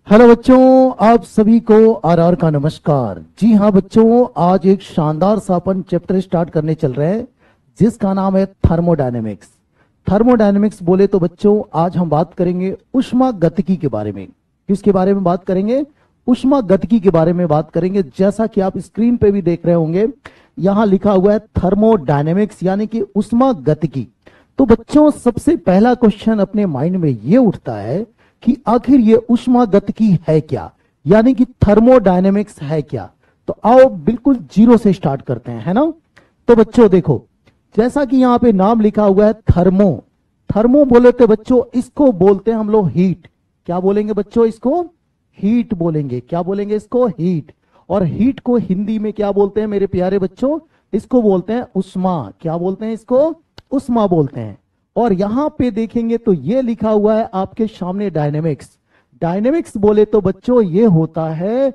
Hello बच्चों, आप सभी को आर का नमस्कार। जी हाँ बच्चों, आज एक शानदार सा अपन चैप्टर स्टार्ट करने चल रहे हैं जिसका नाम है थर्मोडायनेमिक्स। थर्मोडायनेमिक्स बोले तो बच्चों आज हम बात करेंगे ऊष्मागतिकी के बारे में। किसके बारे में बात करेंगे? ऊष्मागतिकी के बारे में बात करेंगे। जैसा कि आप स्क्रीन पे भी देख रहे होंगे, यहाँ लिखा हुआ है थर्मोडायनेमिक्स यानी कि ऊष्मागतिकी। तो बच्चों सबसे पहला क्वेश्चन अपने माइंड में ये उठता है कि आखिर ये ऊष्मागतिकी है क्या, यानी कि थर्मोडायनेमिक्स है क्या। तो आओ बिल्कुल जीरो से स्टार्ट करते हैं, है ना। तो बच्चों देखो, जैसा कि यहाँ पे नाम लिखा हुआ है थर्मो। थर्मो बोले तो बच्चों इसको बोलते हैं हम लोग हीट। क्या बोलेंगे बच्चों? इसको हीट बोलेंगे। क्या बोलेंगे? इसको हीट। और हीट को हिंदी में क्या बोलते हैं मेरे प्यारे बच्चों? इसको बोलते हैं उष्मा। क्या बोलते हैं? इसको उष्मा बोलते हैं। और यहां पे देखेंगे तो ये लिखा हुआ है आपके सामने डायनेमिक्स। डायनेमिक्स बोले तो बच्चों ये होता है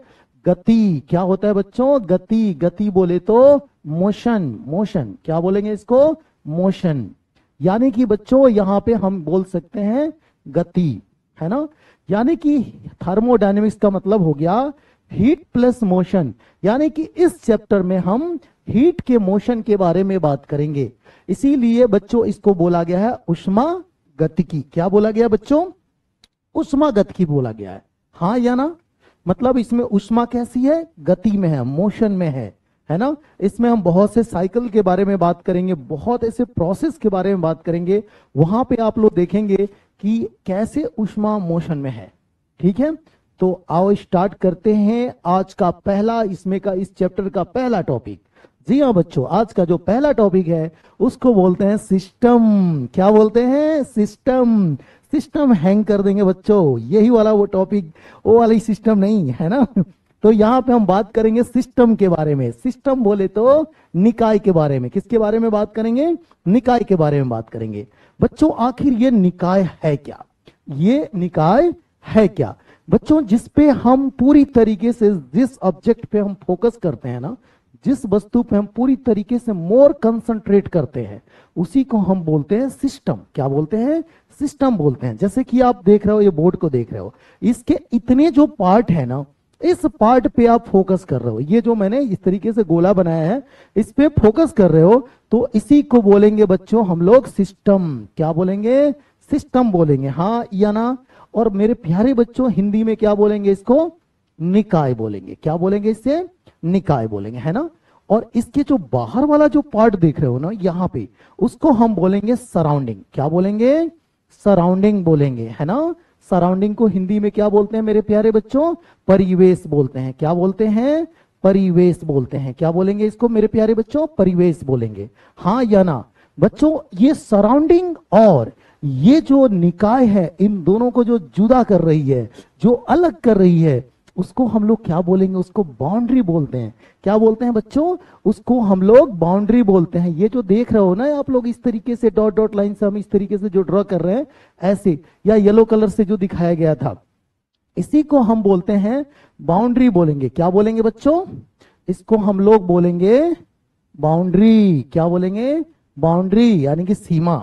गति। क्या होता है बच्चों? गति। गति बोले तो मोशन। मोशन क्या बोलेंगे इसको? मोशन। यानी कि बच्चों यहां पे हम बोल सकते हैं गति, है ना। यानी कि थर्मोडायनेमिक्स का मतलब हो गया हीट प्लस मोशन। यानी कि इस चैप्टर में हम हीट के मोशन के बारे में बात करेंगे। इसीलिए बच्चों इसको बोला गया है ऊष्मागतिकी। क्या बोला गया बच्चों? ऊष्मागतिकी बोला गया है। हाँ या ना? मतलब इसमें ऊष्मा कैसी है? गति में है, मोशन में है ना। इसमें हम बहुत से साइकिल के बारे में बात करेंगे, बहुत ऐसे प्रोसेस के बारे में बात करेंगे। वहां पे आप लोग देखेंगे कि कैसे ऊष्मा मोशन में है। ठीक है, तो आओ स्टार्ट करते हैं आज का पहला इसमें का इस चैप्टर का पहला टॉपिक। जी हाँ बच्चों, आज का जो पहला टॉपिक है उसको बोलते हैं सिस्टम। क्या बोलते हैं? सिस्टम। सिस्टम हैंग कर देंगे बच्चों, यही वाला वो टॉपिक, वो वाली सिस्टम नहीं है ना। तो यहाँ पे हम बात करेंगे सिस्टम के बारे में। सिस्टम बोले तो निकाय के बारे में। किसके बारे में बात करेंगे? निकाय के बारे में बात करेंगे। बच्चों आखिर ये निकाय है क्या? ये निकाय है क्या बच्चों? जिसपे हम पूरी तरीके से, जिस ऑब्जेक्ट पे हम फोकस करते हैं ना, जिस वस्तु पे हम पूरी तरीके से मोर कंसंट्रेट करते हैं, उसी को हम बोलते हैं सिस्टम। क्या बोलते हैं? सिस्टम बोलते हैं। जैसे कि आप देख रहे हो, ये बोर्ड को देख रहे हो, इसके इतने जो पार्ट है ना, इस पार्ट पे आप फोकस कर रहे हो। ये जो मैंने इस तरीके से गोला बनाया है, इस पे फोकस कर रहे हो, तो इसी को बोलेंगे बच्चों हम लोग सिस्टम। क्या बोलेंगे? सिस्टम बोलेंगे। हाँ या ना? और मेरे प्यारे बच्चों हिंदी में क्या बोलेंगे? इसको निकाय बोलेंगे। क्या बोलेंगे? इससे निकाय बोलेंगे, है ना। और इसके जो बाहर वाला जो पार्ट देख रहे हो ना यहाँ पे, उसको हम बोलेंगे सराउंडिंग। क्या बोलेंगे? सराउंडिंग बोलेंगे, है ना। सराउंडिंग को हिंदी में क्या बोलते हैं मेरे प्यारे बच्चों? परिवेश बोलते हैं। क्या बोलते हैं? परिवेश बोलते हैं। क्या बोलेंगे इसको मेरे प्यारे बच्चों? परिवेश बोलेंगे। हाँ या ना? बच्चों ये सराउंडिंग और ये जो निकाय है, इन दोनों को जो जुदा कर रही है, जो अलग कर रही है, उसको हम लोग क्या बोलेंगे? उसको बाउंड्री बोलते हैं। क्या बोलते हैं बच्चों? उसको हम लोग बाउंड्री बोलते हैं। ये जो देख रहे हो ना आप लोग, इस तरीके से डॉट डॉट लाइन से हम इस तरीके से जो ड्रॉ कर रहे हैं ऐसे, या येलो कलर से जो दिखाया गया था, इसी को हम बोलते हैं बाउंड्री बोलेंगे। क्या बोलेंगे बच्चों? इसको हम लोग बोलेंगे बाउंड्री। क्या बोलेंगे? बाउंड्री यानी कि सीमा।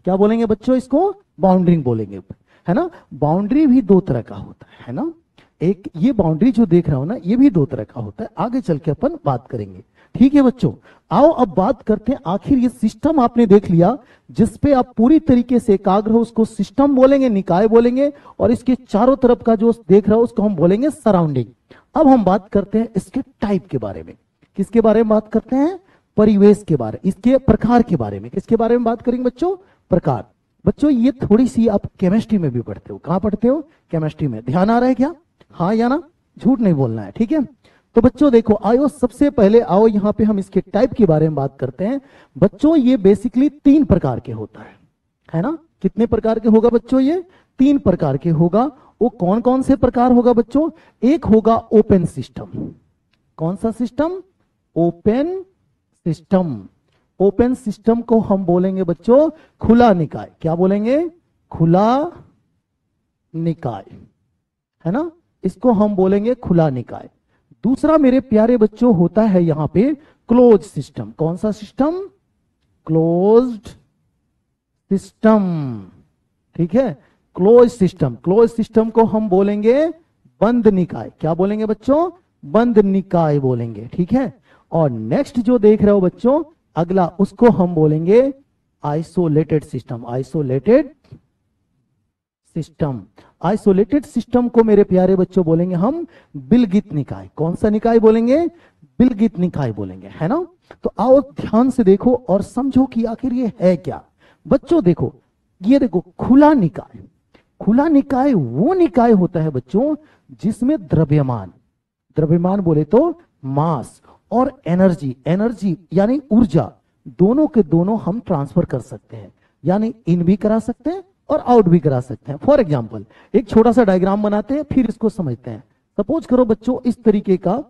क्या बोलेंगे बच्चों? इसको बाउंड्री बोलेंगे, है ना। बाउंड्री भी दो तरह का होता है ना। एक ये बाउंड्री जो देख रहा हो ना, ये भी दो तरह का होता है। आगे चल के अपन बात करेंगे। ठीक है बच्चों, आओ अब बात करते हैं। आखिर ये सिस्टम आपने देख लिया, जिसपे आप पूरी तरीके से एकाग्र हो, उसको सिस्टम बोलेंगे, निकाय बोलेंगे। और इसके चारों तरफ का जो देख रहा हो उसको हम बोलेंगे सराउंडिंग। अब हम बात करते हैं इसके टाइप के बारे में। किसके बारे में बात करते हैं? परिवेश के बारे, इसके प्रकार के बारे में। किसके बारे में बात करेंगे बच्चों? प्रकार। बच्चों ये थोड़ी सी आप केमिस्ट्री में भी पढ़ते हो। कहां पढ़ते हो? केमिस्ट्री में। ध्यान आ रहा है क्या? हाँ या ना? झूठ नहीं बोलना है, ठीक है। तो बच्चों देखो, आयो सबसे पहले आओ यहाँ पे हम इसके टाइप के बारे में बात करते हैं। बच्चों ये बेसिकली तीन प्रकार के होता है ना। कितने प्रकार के होगा बच्चों? ये तीन प्रकार के होगा। वो कौन कौन से प्रकार होगा बच्चों? एक होगा ओपन सिस्टम। कौन सा system? Open system. Open system को हम बोलेंगे बच्चों खुला निकाय। क्या बोलेंगे? खुला निकाय, है ना। इसको हम बोलेंगे खुला निकाय। दूसरा मेरे प्यारे बच्चों होता है यहां पे क्लोज सिस्टम। कौन सा सिस्टम? Closed system. ठीक है, क्लोज सिस्टम। क्लोज सिस्टम को हम बोलेंगे बंद निकाय। क्या बोलेंगे बच्चों? बंद निकाय बोलेंगे, ठीक है। और नेक्स्ट जो देख रहे हो बच्चों अगला, उसको हम बोलेंगे isolated system. Isolated system, isolated system को मेरे प्यारे बच्चों बोलेंगे हम विलगित निकाय। कौन सा निकाय बोलेंगे? विलगित निकाय बोलेंगे, है ना। तो आओ ध्यान से देखो और समझो कि आखिर ये है क्या। बच्चों देखो, ये देखो खुला निकाय। खुला निकाय वो निकाय होता है बच्चों जिसमें द्रव्यमान, द्रव्यमान बोले तो मास और एनर्जी, एनर्जी यानी ऊर्जा, दोनों के दोनों हम ट्रांसफर कर सकते हैं। यानी इन भी करा सकते हैं और आउट भी करा सकते हैं। फॉर एग्जाम्पल एक छोटा सा डायग्राम बनाते हैं, फिर इसको समझते हैं। सपोज करो बच्चों इस तरीके का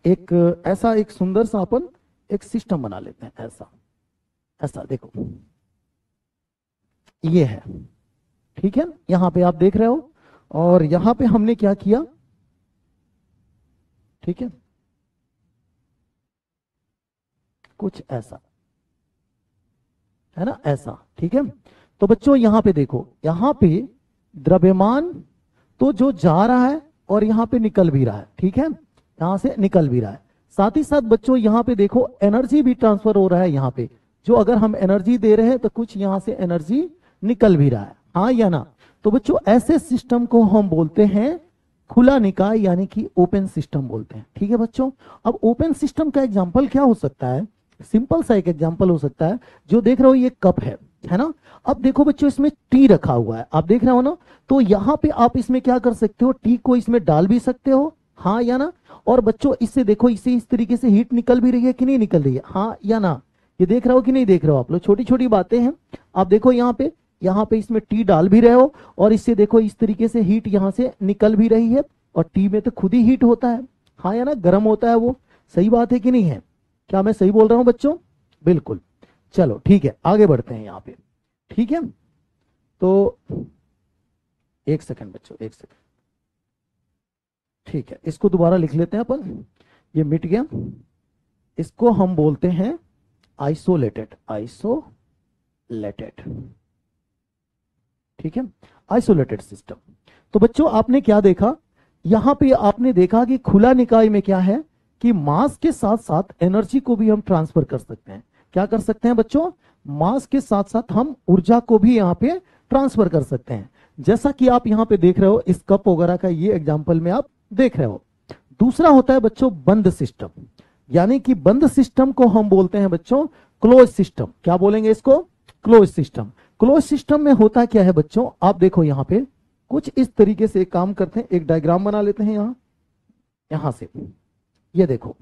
एक ऐसा एक सुंदर सा अपन एक सिस्टम बना लेते हैं। ऐसा ऐसा देखो ये है, ठीक है। यहां पे आप देख रहे हो और यहां पे हमने क्या किया, ठीक है, कुछ ऐसा है ना, ऐसा, ठीक है। तो बच्चों यहां पे देखो, यहां पे द्रव्यमान तो जो जा रहा है और यहां पे निकल भी रहा है, ठीक है, यहां से निकल भी रहा है। साथ ही साथ बच्चों यहां पे देखो एनर्जी भी ट्रांसफर हो रहा है यहां पे। जो अगर हम एनर्जी दे रहे हैं तो कुछ यहां से एनर्जी निकल भी रहा है, हाँ या ना। तो बच्चों ऐसे सिस्टम को हम बोलते हैं खुला निकाय यानी कि ओपन सिस्टम बोलते हैं, ठीक है बच्चों। अब ओपन सिस्टम का एग्जांपल क्या हो सकता है? सिंपल सा एक एग्जांपल हो सकता है, जो देख रहे हो ये कप है ना। अब देखो बच्चों इसमें टी रखा हुआ है, आप देख रहे हो ना। तो यहां पे आप इसमें क्या कर सकते हो, टी को इसमें डाल भी सकते हो, हाँ या ना। और बच्चों इससे देखो, इससे इस तरीके से हीट निकल भी रही है कि नहीं निकल रही है, हाँ या ना। ये देख रहे हो कि नहीं देख रहे हो आप लोग? छोटी छोटी बातें हैं। आप देखो यहाँ पे इसमें टी डाल भी रहे हो और इससे देखो इस तरीके से हीट यहां से निकल भी रही है। और टी में तो खुद ही हीट होता है, हाँ या ना, गर्म होता है वो। सही बात है कि नहीं है? क्या मैं सही बोल रहा हूं बच्चों? बिल्कुल। चलो ठीक है, आगे बढ़ते हैं यहाँ पे, ठीक है। तो एक सेकंड बच्चों, एक सेकंड, ठीक है। इसको दोबारा लिख लेते हैं अपन, ये मिट गया। इसको हम बोलते हैं आइसोलेटेड, आइसोलेटेड, ठीक है, आइसोलेटेड सिस्टम। तो बच्चों आपने क्या देखा, यहां पे आपने देखा कि खुला निकाय में क्या है कि मास के साथ साथ एनर्जी को भी हम ट्रांसफर कर सकते हैं। क्या कर सकते हैं बच्चों? मास के साथ साथ हम ऊर्जा को भी यहां पे ट्रांसफर कर सकते हैं। जैसा कि आप यहां पे देख रहे हो, इस कप वगैरह का ये एग्जांपल में आप देख रहे हो। दूसरा होता है बच्चों बंद सिस्टम, यानी कि बंद सिस्टम को हम बोलते हैं बच्चों क्लोज सिस्टम। क्या बोलेंगे इसको? Close system. क्लोज सिस्टम में होता क्या है बच्चों, आप देखो यहां पे कुछ इस तरीके से काम करते हैं, एक डायग्राम बना लेते हैं यहां से। ये देखो,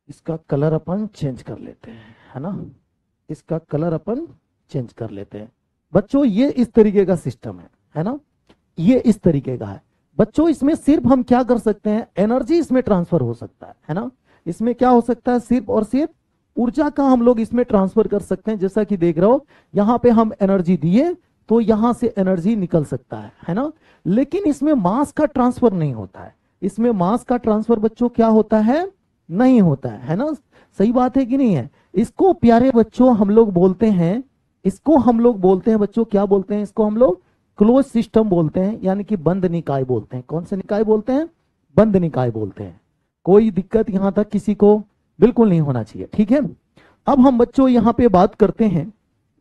इसका कलर अपन चेंज कर लेते हैं, है ना, इसका कलर अपन चेंज कर लेते हैं। बच्चों ये इस तरीके का सिस्टम है ना, ये इस तरीके का है। बच्चों इसमें सिर्फ हम क्या कर सकते हैं, एनर्जी इसमें ट्रांसफर हो सकता है ना। इसमें क्या हो सकता है, सिर्फ और सिर्फ ऊर्जा का हम लोग इसमें ट्रांसफर कर सकते हैं। जैसा कि देख रहे हो यहां पे हम एनर्जी दिए तो यहां से एनर्जी निकल सकता है ना। लेकिन इसमें मास का ट्रांसफर नहीं होता है। इसमें मास का ट्रांसफर बच्चों क्या होता है, नहीं होता है ना। सही बात है कि नहीं है? इसको प्यारे बच्चों हम लोग बोलते हैं, इसको हम लोग बोलते हैं बच्चों, क्या बोलते हैं इसको हम लोग? क्लोज सिस्टम बोलते हैं, यानी कि बंद निकाय बोलते हैं। कौन से निकाय बोलते हैं? बंद निकाय बोलते हैं। कोई दिक्कत यहां तक किसी को बिल्कुल नहीं होना चाहिए, ठीक है। अब हम बच्चों यहां पे बात करते हैं,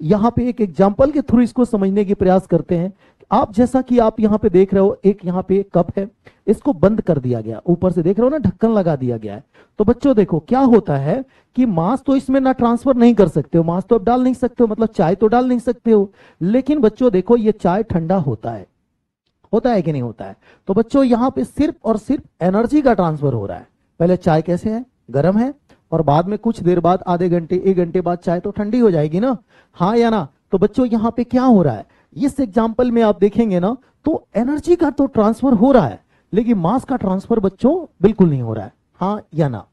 यहां पे एक एग्जांपल के थ्रू इसको समझने की प्रयास करते हैं। आप जैसा कि आप यहां पे देख रहे हो, एक यहां पे कप है, इसको बंद कर दिया गया, ऊपर से देख रहे हो ना, ढक्कन लगा दिया गया है। तो बच्चों देखो क्या होता है कि मास तो इसमें ना ट्रांसफर नहीं कर सकते हो, मास तो आप डाल नहीं सकते हो, मतलब चाय तो डाल नहीं सकते हो। लेकिन बच्चों देखो ये चाय ठंडा होता है कि नहीं होता है? तो बच्चों यहां पे सिर्फ और सिर्फ एनर्जी का ट्रांसफर हो रहा है। पहले चाय कैसे है, गर्म है, और बाद में कुछ देर बाद, आधे घंटे, एक घंटे बाद चाय तो ठंडी हो जाएगी ना, हाँ या ना। तो बच्चों यहां पे क्या हो रहा है, इस एग्जाम्पल में आप देखेंगे ना, तो एनर्जी का तो ट्रांसफर हो रहा है, लेकिन मास का ट्रांसफर बच्चों बिल्कुल नहीं हो रहा है, हाँ या ना।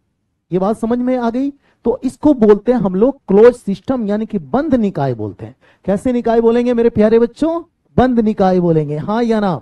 ये बात समझ में आ गई? तो इसको बोलते हैं हम लोग क्लोज सिस्टम, यानी कि बंद निकाय बोलते हैं। कैसे निकाय बोलेंगे मेरे प्यारे बच्चों? बंद निकाय बोलेंगे, हाँ या ना।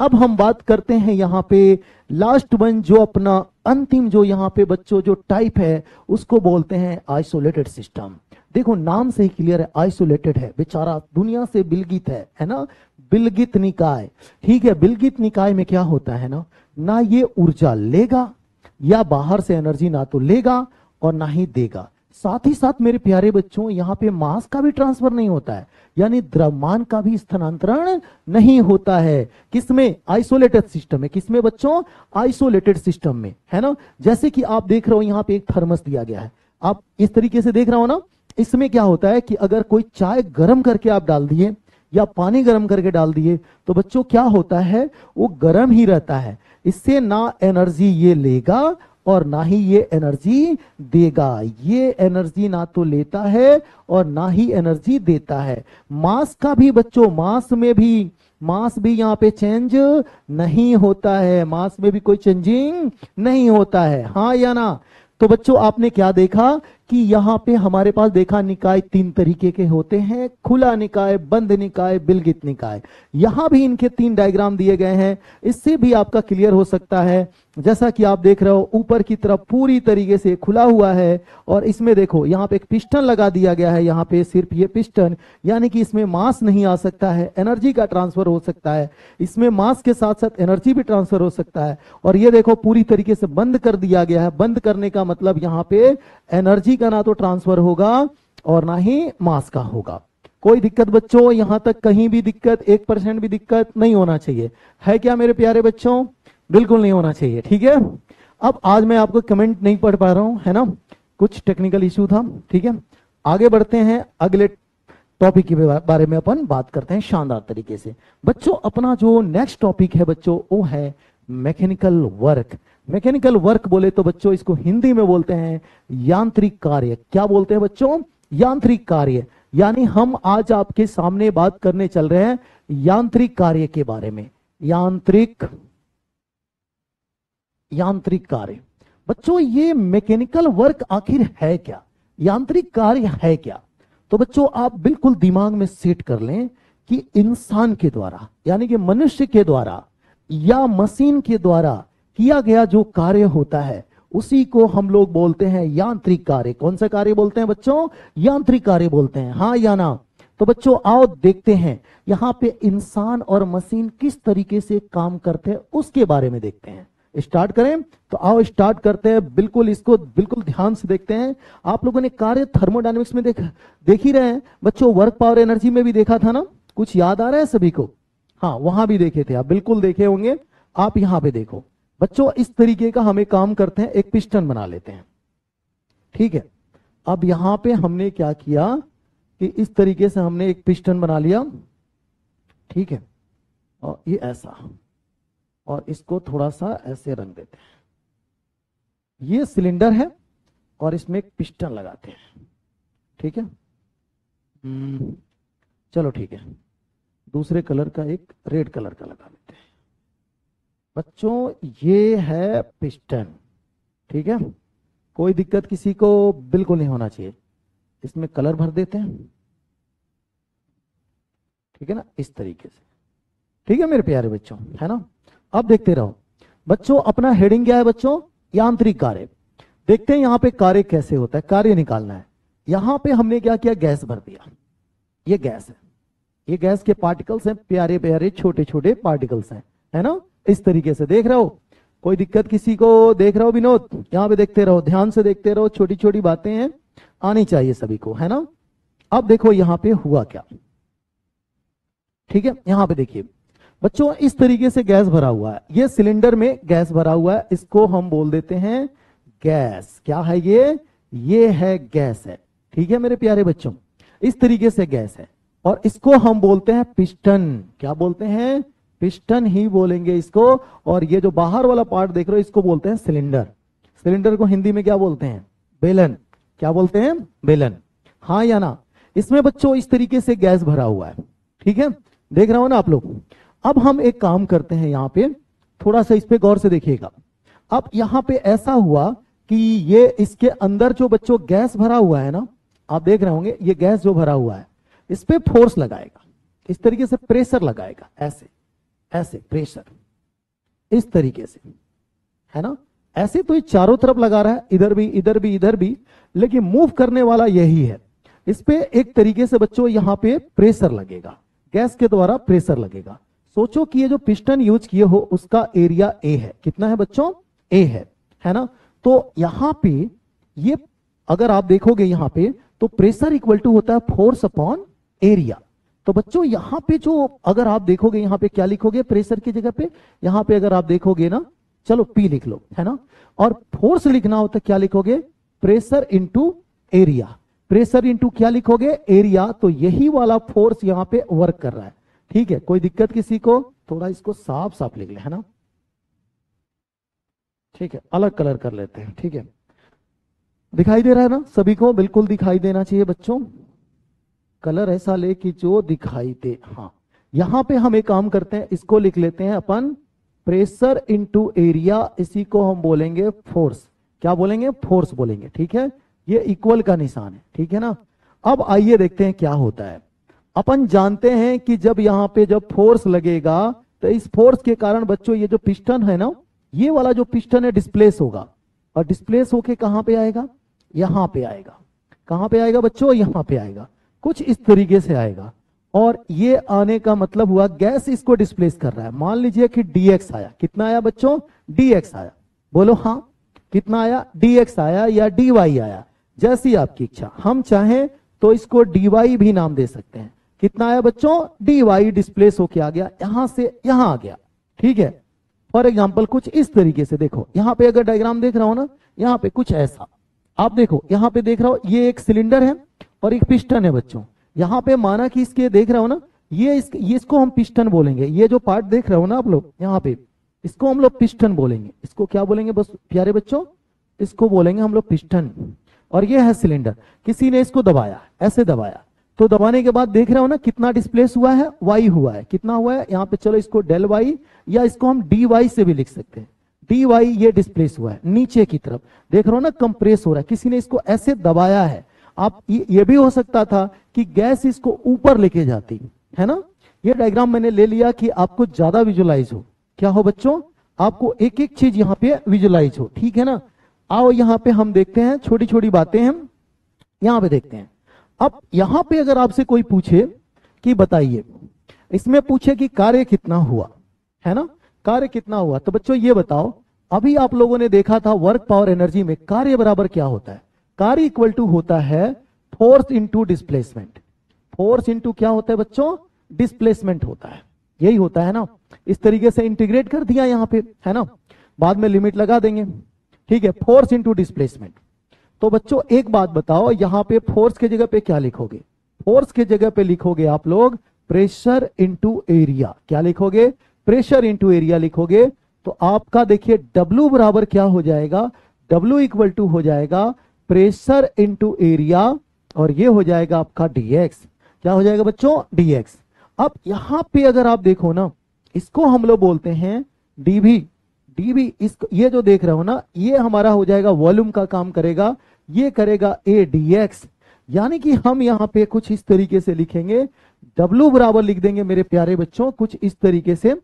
अब हम बात करते हैं यहां पे लास्ट वन, जो अपना अंतिम जो यहां पे बच्चों जो टाइप है, उसको बोलते हैं आइसोलेटेड सिस्टम। देखो नाम से ही क्लियर है, आइसोलेटेड है, बेचारा दुनिया से बिलगित है ना, बिलगित निकाय। ठीक है, बिलगित निकाय में क्या होता है ना ये ऊर्जा लेगा या बाहर से एनर्जी ना तो लेगा और ना ही देगा। साथ ही साथ मेरे प्यारे बच्चों यहां पे मास का भी ट्रांसफर नहीं होता है, यानी द्रव्यमान का भी स्थानांतरण नहीं होता है। किसमें? आइसोलेटेड सिस्टम में। किसमें बच्चों? आइसोलेटेड सिस्टम में, है ना। जैसे कि आप देख रहे हो यहां पे एक थर्मस दिया गया है, आप इस तरीके से देख रहे हो ना। इसमें क्या होता है कि अगर कोई चाय गर्म करके आप डाल दिए या पानी गर्म करके डाल दिए तो बच्चों क्या होता है, वो गर्म ही रहता है। इससे ना एनर्जी ये लेगा और ना ही ये एनर्जी देगा। ये एनर्जी ना तो लेता है और ना ही एनर्जी देता है। मास का भी बच्चों, मास भी यहाँ पे चेंज नहीं होता है, मास में भी कोई चेंजिंग नहीं होता है, हाँ या ना। तो बच्चों आपने क्या देखा कि यहाँ पे हमारे पास देखा निकाय तीन तरीके के होते हैं, खुला निकाय, बंद निकाय, बिलगित निकाय। यहां भी इनके तीन डायग्राम दिए गए हैं, इससे भी आपका क्लियर हो सकता है। जैसा कि आप देख रहे हो ऊपर की तरफ पूरी तरीके से खुला हुआ है और इसमें देखो यहाँ पे एक पिस्टन लगा दिया गया है, यहाँ पे सिर्फ ये पिस्टन, यानी कि इसमें मास नहीं आ सकता है, एनर्जी का ट्रांसफर हो सकता है। इसमें मास के साथ साथ एनर्जी भी ट्रांसफर हो सकता है। और ये देखो पूरी तरीके से बंद कर दिया गया है। बंद करने का मतलब यहाँ पे एनर्जी का ना तो ट्रांसफर होगा और ना ही मास का होगा। कोई दिक्कत बच्चों? यहां तक कहीं भी दिक्कत, 1% भी दिक्कत नहीं होना चाहिए, है क्या मेरे प्यारे बच्चों? बिल्कुल नहीं होना चाहिए, ठीक है। अब आज मैं आपको कमेंट नहीं पढ़ पा रहा हूं, है ना, कुछ टेक्निकल इशू था, ठीक है। आगे बढ़ते हैं, अगले टॉपिक के बारे में अपन बात करते हैं शानदार तरीके से। बच्चों अपना जो नेक्स्ट टॉपिक है बच्चों वो है मैकेनिकल वर्क। मैकेनिकल वर्क बोले तो बच्चों इसको हिंदी में बोलते हैं यांत्रिक कार्य। क्या बोलते हैं बच्चों? यांत्रिक कार्य। यानी हम आज आपके सामने बात करने चल रहे हैं यांत्रिक कार्य के बारे में। यांत्रिक कार्य बच्चों, ये मैकेनिकल वर्क आखिर है क्या, यांत्रिक कार्य है क्या? तो बच्चों आप बिल्कुल दिमाग में सेट कर लें कि इंसान के द्वारा यानी कि मनुष्य के द्वारा या मशीन के द्वारा किया गया जो कार्य होता है उसी को हम लोग बोलते हैं यांत्रिक कार्य। कौन सा कार्य बोलते हैं बच्चों? यांत्रिक कार्य बोलते हैं, हाँ या ना। तो बच्चों आओ देखते हैं यहां पे इंसान और मशीन किस तरीके से काम करते हैं उसके बारे में देखते हैं। स्टार्ट करें? तो आओ स्टार्ट करते हैं। बिल्कुल इसको बिल्कुल ध्यान से देखते हैं। आप लोगों ने कार्य थर्मोडायनेमिक्स में देख ही रहे हैं बच्चों, वर्क पावर एनर्जी में भी देखा था ना, कुछ याद आ रहा है सभी को? हाँ वहां भी देखे थे, आप बिल्कुल देखे होंगे। आप यहां पे देखो बच्चों, इस तरीके का हमें काम करते हैं, एक पिस्टन बना लेते हैं, ठीक है। अब यहां पे हमने क्या किया कि इस तरीके से हमने एक पिस्टन बना लिया, ठीक है, और ये ऐसा, और इसको थोड़ा सा ऐसे रंग देते हैं। ये सिलेंडर है और इसमें एक पिस्टन लगाते हैं, ठीक है। चलो ठीक है, दूसरे कलर का एक रेड कलर का लगा लेते हैं। बच्चों ये है पिस्टन, ठीक है, कोई दिक्कत किसी को बिल्कुल नहीं होना चाहिए। इसमें कलर भर देते हैं, ठीक है ना, इस तरीके से, ठीक है मेरे प्यारे बच्चों, है ना। अब देखते रहो बच्चों, अपना हेडिंग क्या है बच्चों? यांत्रिक कार्य। देखते हैं यहां पे कार्य कैसे होता है, कार्य निकालना है। यहां पे हमने क्या किया, गैस भर दिया। ये गैस है, ये गैस के पार्टिकल्स हैं, प्यारे प्यारे छोटे छोटे पार्टिकल्स हैं, है ना। इस तरीके से देख रहे हो, कोई दिक्कत किसी को? देख रहे हो विनोद? यहां पे देखते रहो, ध्यान से देखते रहो, छोटी छोटी बातें हैं, आनी चाहिए सभी को, है ना। अब देखो यहां पे हुआ क्या, ठीक है। यहां पे देखिए बच्चों, इस तरीके से गैस भरा हुआ है, ये सिलेंडर में गैस भरा हुआ है, इसको हम बोल देते हैं गैस। क्या है ये है गैस है, ठीक है मेरे प्यारे बच्चों। इस तरीके से गैस है और इसको हम बोलते हैं पिस्टन। क्या बोलते हैं? पिस्टन ही बोलेंगे इसको। और ये जो बाहर वाला पार्ट देख रहे हो इसको बोलते हैं सिलेंडर। सिलेंडर को हिंदी में क्या बोलते हैं? बेलन। क्या बोलते हैं? बेलन, हाँ या ना। इसमें बच्चों इस तरीके से गैस भरा हुआ है, ठीक है, देख रहे हो ना आप लोग। अब हम एक काम करते हैं, यहां पे थोड़ा सा इस पे गौर से देखिएगा। अब यहां पे ऐसा हुआ कि ये इसके अंदर जो बच्चों गैस भरा हुआ है ना, आप देख रहे होंगे ये गैस जो भरा हुआ है इस पे फोर्स लगाएगा, इस तरीके से प्रेशर लगाएगा, ऐसे ऐसे प्रेशर, इस तरीके से, है ना। ऐसे तो ये चारों तरफ लगा रहा है, इधर भी इधर भी इधर भी, लेकिन मूव करने वाला यही है। इस पे एक तरीके से बच्चों यहां पे प्रेशर लगेगा, गैस के द्वारा प्रेशर लगेगा। सोचो कि ये जो पिस्टन यूज किए हो उसका एरिया ए है, कितना है बच्चों, ए है ना। तो यहां पे ये अगर आप देखोगे यहां पे तो प्रेशर इक्वल टू होता है फोर्स अपॉन एरिया। तो बच्चों यहां पे जो अगर आप देखोगे यहां पे क्या लिखोगे प्रेशर की जगह पे, यहां पे अगर आप देखोगे ना, चलो पी लिख लो, है ना। और फोर्स लिखना होता क्या लिखोगे, pressure into area. Pressure into क्या लिखोगे, एरिया। तो यही वाला फोर्स यहां पे वर्क कर रहा है, ठीक है। कोई दिक्कत किसी को, थोड़ा इसको साफ साफ लिख ले, है ना, ठीक है, अलग कलर कर लेते हैं, ठीक है। दिखाई दे रहा है ना सभी को, बिल्कुल दिखाई देना चाहिए बच्चों, कलर ऐसा ले कि जो दिखाई दे। हाँ, यहां पे हम एक काम करते हैं, इसको लिख लेते हैं अपन प्रेशर इंटू एरिया, इसी को हम बोलेंगे फोर्स। क्या बोलेंगे, फोर्स बोलेंगे, ठीक है। ये इक्वल का निशान है, ठीक है ना। अब आइए देखते हैं क्या होता है। अपन जानते हैं कि जब यहां पे जब फोर्स लगेगा तो इस फोर्स के कारण बच्चों ये जो पिस्टन है ना, ये वाला जो पिस्टन है डिस्प्लेस होगा, और डिस्प्लेस होके कहां पे आएगा, यहां पे आएगा। कहां पे आएगा बच्चों, यहां पे आएगा, कुछ इस तरीके से आएगा। और ये आने का मतलब हुआ गैस इसको डिस्प्लेस कर रहा है। मान लीजिए कि dx आया, कितना आया बच्चों, dx आया, बोलो हाँ, कितना आया, dx आया या dy आया, जैसी आपकी इच्छा। हम चाहें तो इसको dy भी नाम दे सकते हैं। कितना आया बच्चों, dy डिस्प्लेस होके आ गया, यहां से यहां आ गया, ठीक है। फॉर एग्जाम्पल कुछ इस तरीके से देखो, यहां पे अगर डायग्राम देख रहा हो ना, यहां पे कुछ ऐसा आप देखो, यहां पे देख रहा हो ये एक सिलेंडर है और एक पिस्टन है बच्चों। यहां पे माना कि इसके देख रहा हो ना, ये इसको हम पिस्टन बोलेंगे। ये जो पार्ट देख रहे हो ना आप लोग यहाँ पे, इसको हम लोग पिस्टन बोलेंगे। इसको क्या बोलेंगे बस प्यारे बच्चों, इसको बोलेंगे हम लोग पिस्टन। और ये है सिलेंडर, किसी ने इसको दबाया, ऐसे दबाया, तो दबाने के बाद देख रहे हो ना कितना डिस्प्लेस हुआ है, वाई हुआ है। कितना हुआ है यहाँ पे, चलो इसको डेल वाई या इसको हम डी वाई से भी लिख सकते हैं। डी वाई ये डिस्प्लेस हुआ है नीचे की तरफ, देख रहे हो ना कंप्रेस हो रहा है, किसी ने इसको ऐसे दबाया है। आप ये भी हो सकता था कि गैस इसको ऊपर लेके जाती, है ना। ये डायग्राम मैंने ले लिया कि आपको ज्यादा विजुलाइज हो, क्या हो बच्चों, आपको एक एक चीज यहाँ पे विजुलाइज हो, ठीक है ना। आओ यहाँ पे हम देखते हैं, छोटी छोटी बातें हम यहाँ पे देखते हैं। अब यहां पे अगर आपसे कोई पूछे कि बताइए, इसमें पूछे कि कार्य कितना हुआ, है ना, कार्य कितना हुआ, तो बच्चों ये बताओ, अभी आप लोगों ने देखा था वर्क पावर एनर्जी में कार्य बराबर क्या होता है, कार्य इक्वल टू होता है force into displacement. Force into क्या होता है बच्चों, डिस्प्लेसमेंट होता है, यही होता है ना। इस तरीके से इंटीग्रेट कर दिया यहां पे, है ना, बाद में लिमिट लगा देंगे, ठीक है। Force into displacement. तो बच्चों एक बात बताओ, यहां पे फोर्स की जगह पे क्या लिखोगे, फोर्स की जगह पे लिखोगे आप लोग प्रेशर इंटू एरिया। क्या लिखोगे, प्रेशर इंटू एरिया लिखोगे। तो आपका देखिए W बराबर क्या हो जाएगा, W इक्वल टू हो जाएगा प्रेशर इंटू एरिया, और ये हो जाएगा आपका dx। क्या हो जाएगा बच्चों, dx। अब यहां पे अगर आप देखो ना, इसको हम लोग बोलते हैं dv। dv इसको, ये जो देख रहे हो ना, ये हमारा हो जाएगा वॉल्यूम का काम करेगा, ये करेगा a dx। यानी कि हम यहां पे कुछ इस तरीके से लिखेंगे, W बराबर लिख देंगे मेरे प्यारे बच्चों कुछ इस तरीके से,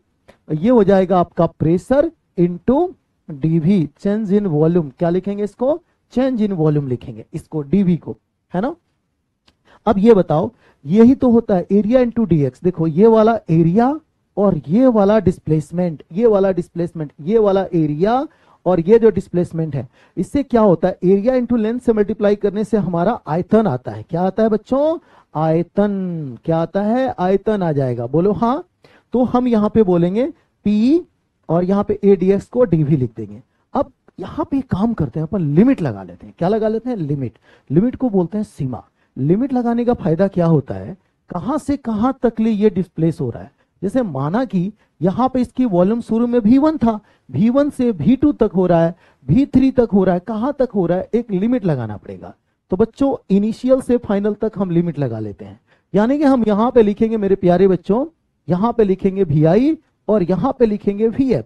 ये हो जाएगा आपका pressure into dv, change in volume. क्या लिखेंगे इसको, चेंज इन वॉल्यूम लिखेंगे इसको, dv को, है ना। अब ये बताओ, यही तो होता है एरिया इंटू dx। देखो ये वाला एरिया और ये वाला डिस्प्लेसमेंट, ये वाला डिस्प्लेसमेंट, ये वाला एरिया और ये जो डिस्प्लेसमेंट है, इससे क्या होता है, एरिया इंटू लेंथ से मल्टीप्लाई करने से हमारा आयतन आता है। क्या आता है बच्चों, आयतन। क्या आता है, आयतन आ जाएगा, बोलो हाँ। तो हम यहां पे बोलेंगे P और यहां पे ADX को DV लिख देंगे। अब यहां पे काम करते हैं अपन, लिमिट लगा लेते हैं। क्या लगा लेते हैं, लिमिट। लिमिट को बोलते हैं सीमा। लिमिट लगाने का फायदा क्या होता है, कहां से कहां तक लिए ये डिस्प्लेस हो रहा है। जैसे माना कि यहां पे इसकी वॉल्यूम शुरू में V1 था, V1 से V2 तक हो रहा है, V3 तक हो रहा है, कहां तक हो रहा है, एक लिमिट लगाना पड़ेगा। तो बच्चों इनिशियल से फाइनल तक हम लिमिट लगा लेते हैं। यानी कि हम यहां पे लिखेंगे मेरे प्यारे बच्चों, यहां पे लिखेंगे VI और यहां पे लिखेंगे VF।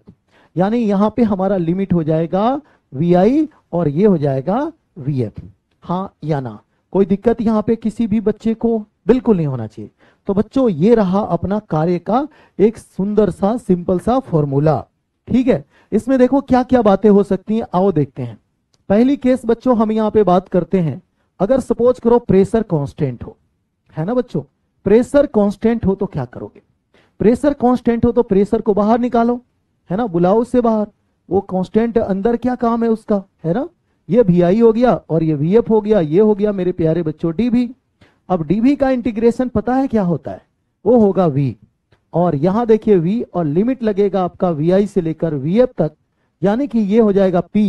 यानी यहां पे हमारा लिमिट हो जाएगा VI और ये हो जाएगा VF। हाँ या ना, कोई दिक्कत यहां पे किसी भी बच्चे को बिल्कुल नहीं होना चाहिए। तो बच्चों ये रहा अपना कार्य का एक सुंदर सा सिंपल सा फॉर्मूला, ठीक है। इसमें देखो क्या क्या बातें हो सकती हैं, आओ देखते हैं। पहली केस बच्चों हम यहां पे बात करते हैं, अगर सपोज करो प्रेशर कांस्टेंट हो, है ना बच्चों, प्रेशर कांस्टेंट हो तो क्या करोगे? प्रेशर कांस्टेंट हो तो प्रेशर को बाहर निकालो, है ना, बुलाओ उससे बाहर। वो कांस्टेंट अंदर क्या काम है उसका, है ना, ये VI हो गया और ये VF हो गया, ये हो गया मेरे प्यारे बच्चों DV। अब DV का इंटीग्रेशन पता है क्या होता है? वो होगा V, और यहां देखिए V और लिमिट लगेगा आपका VI से लेकर VF तक, यानी कि ये हो जाएगा P,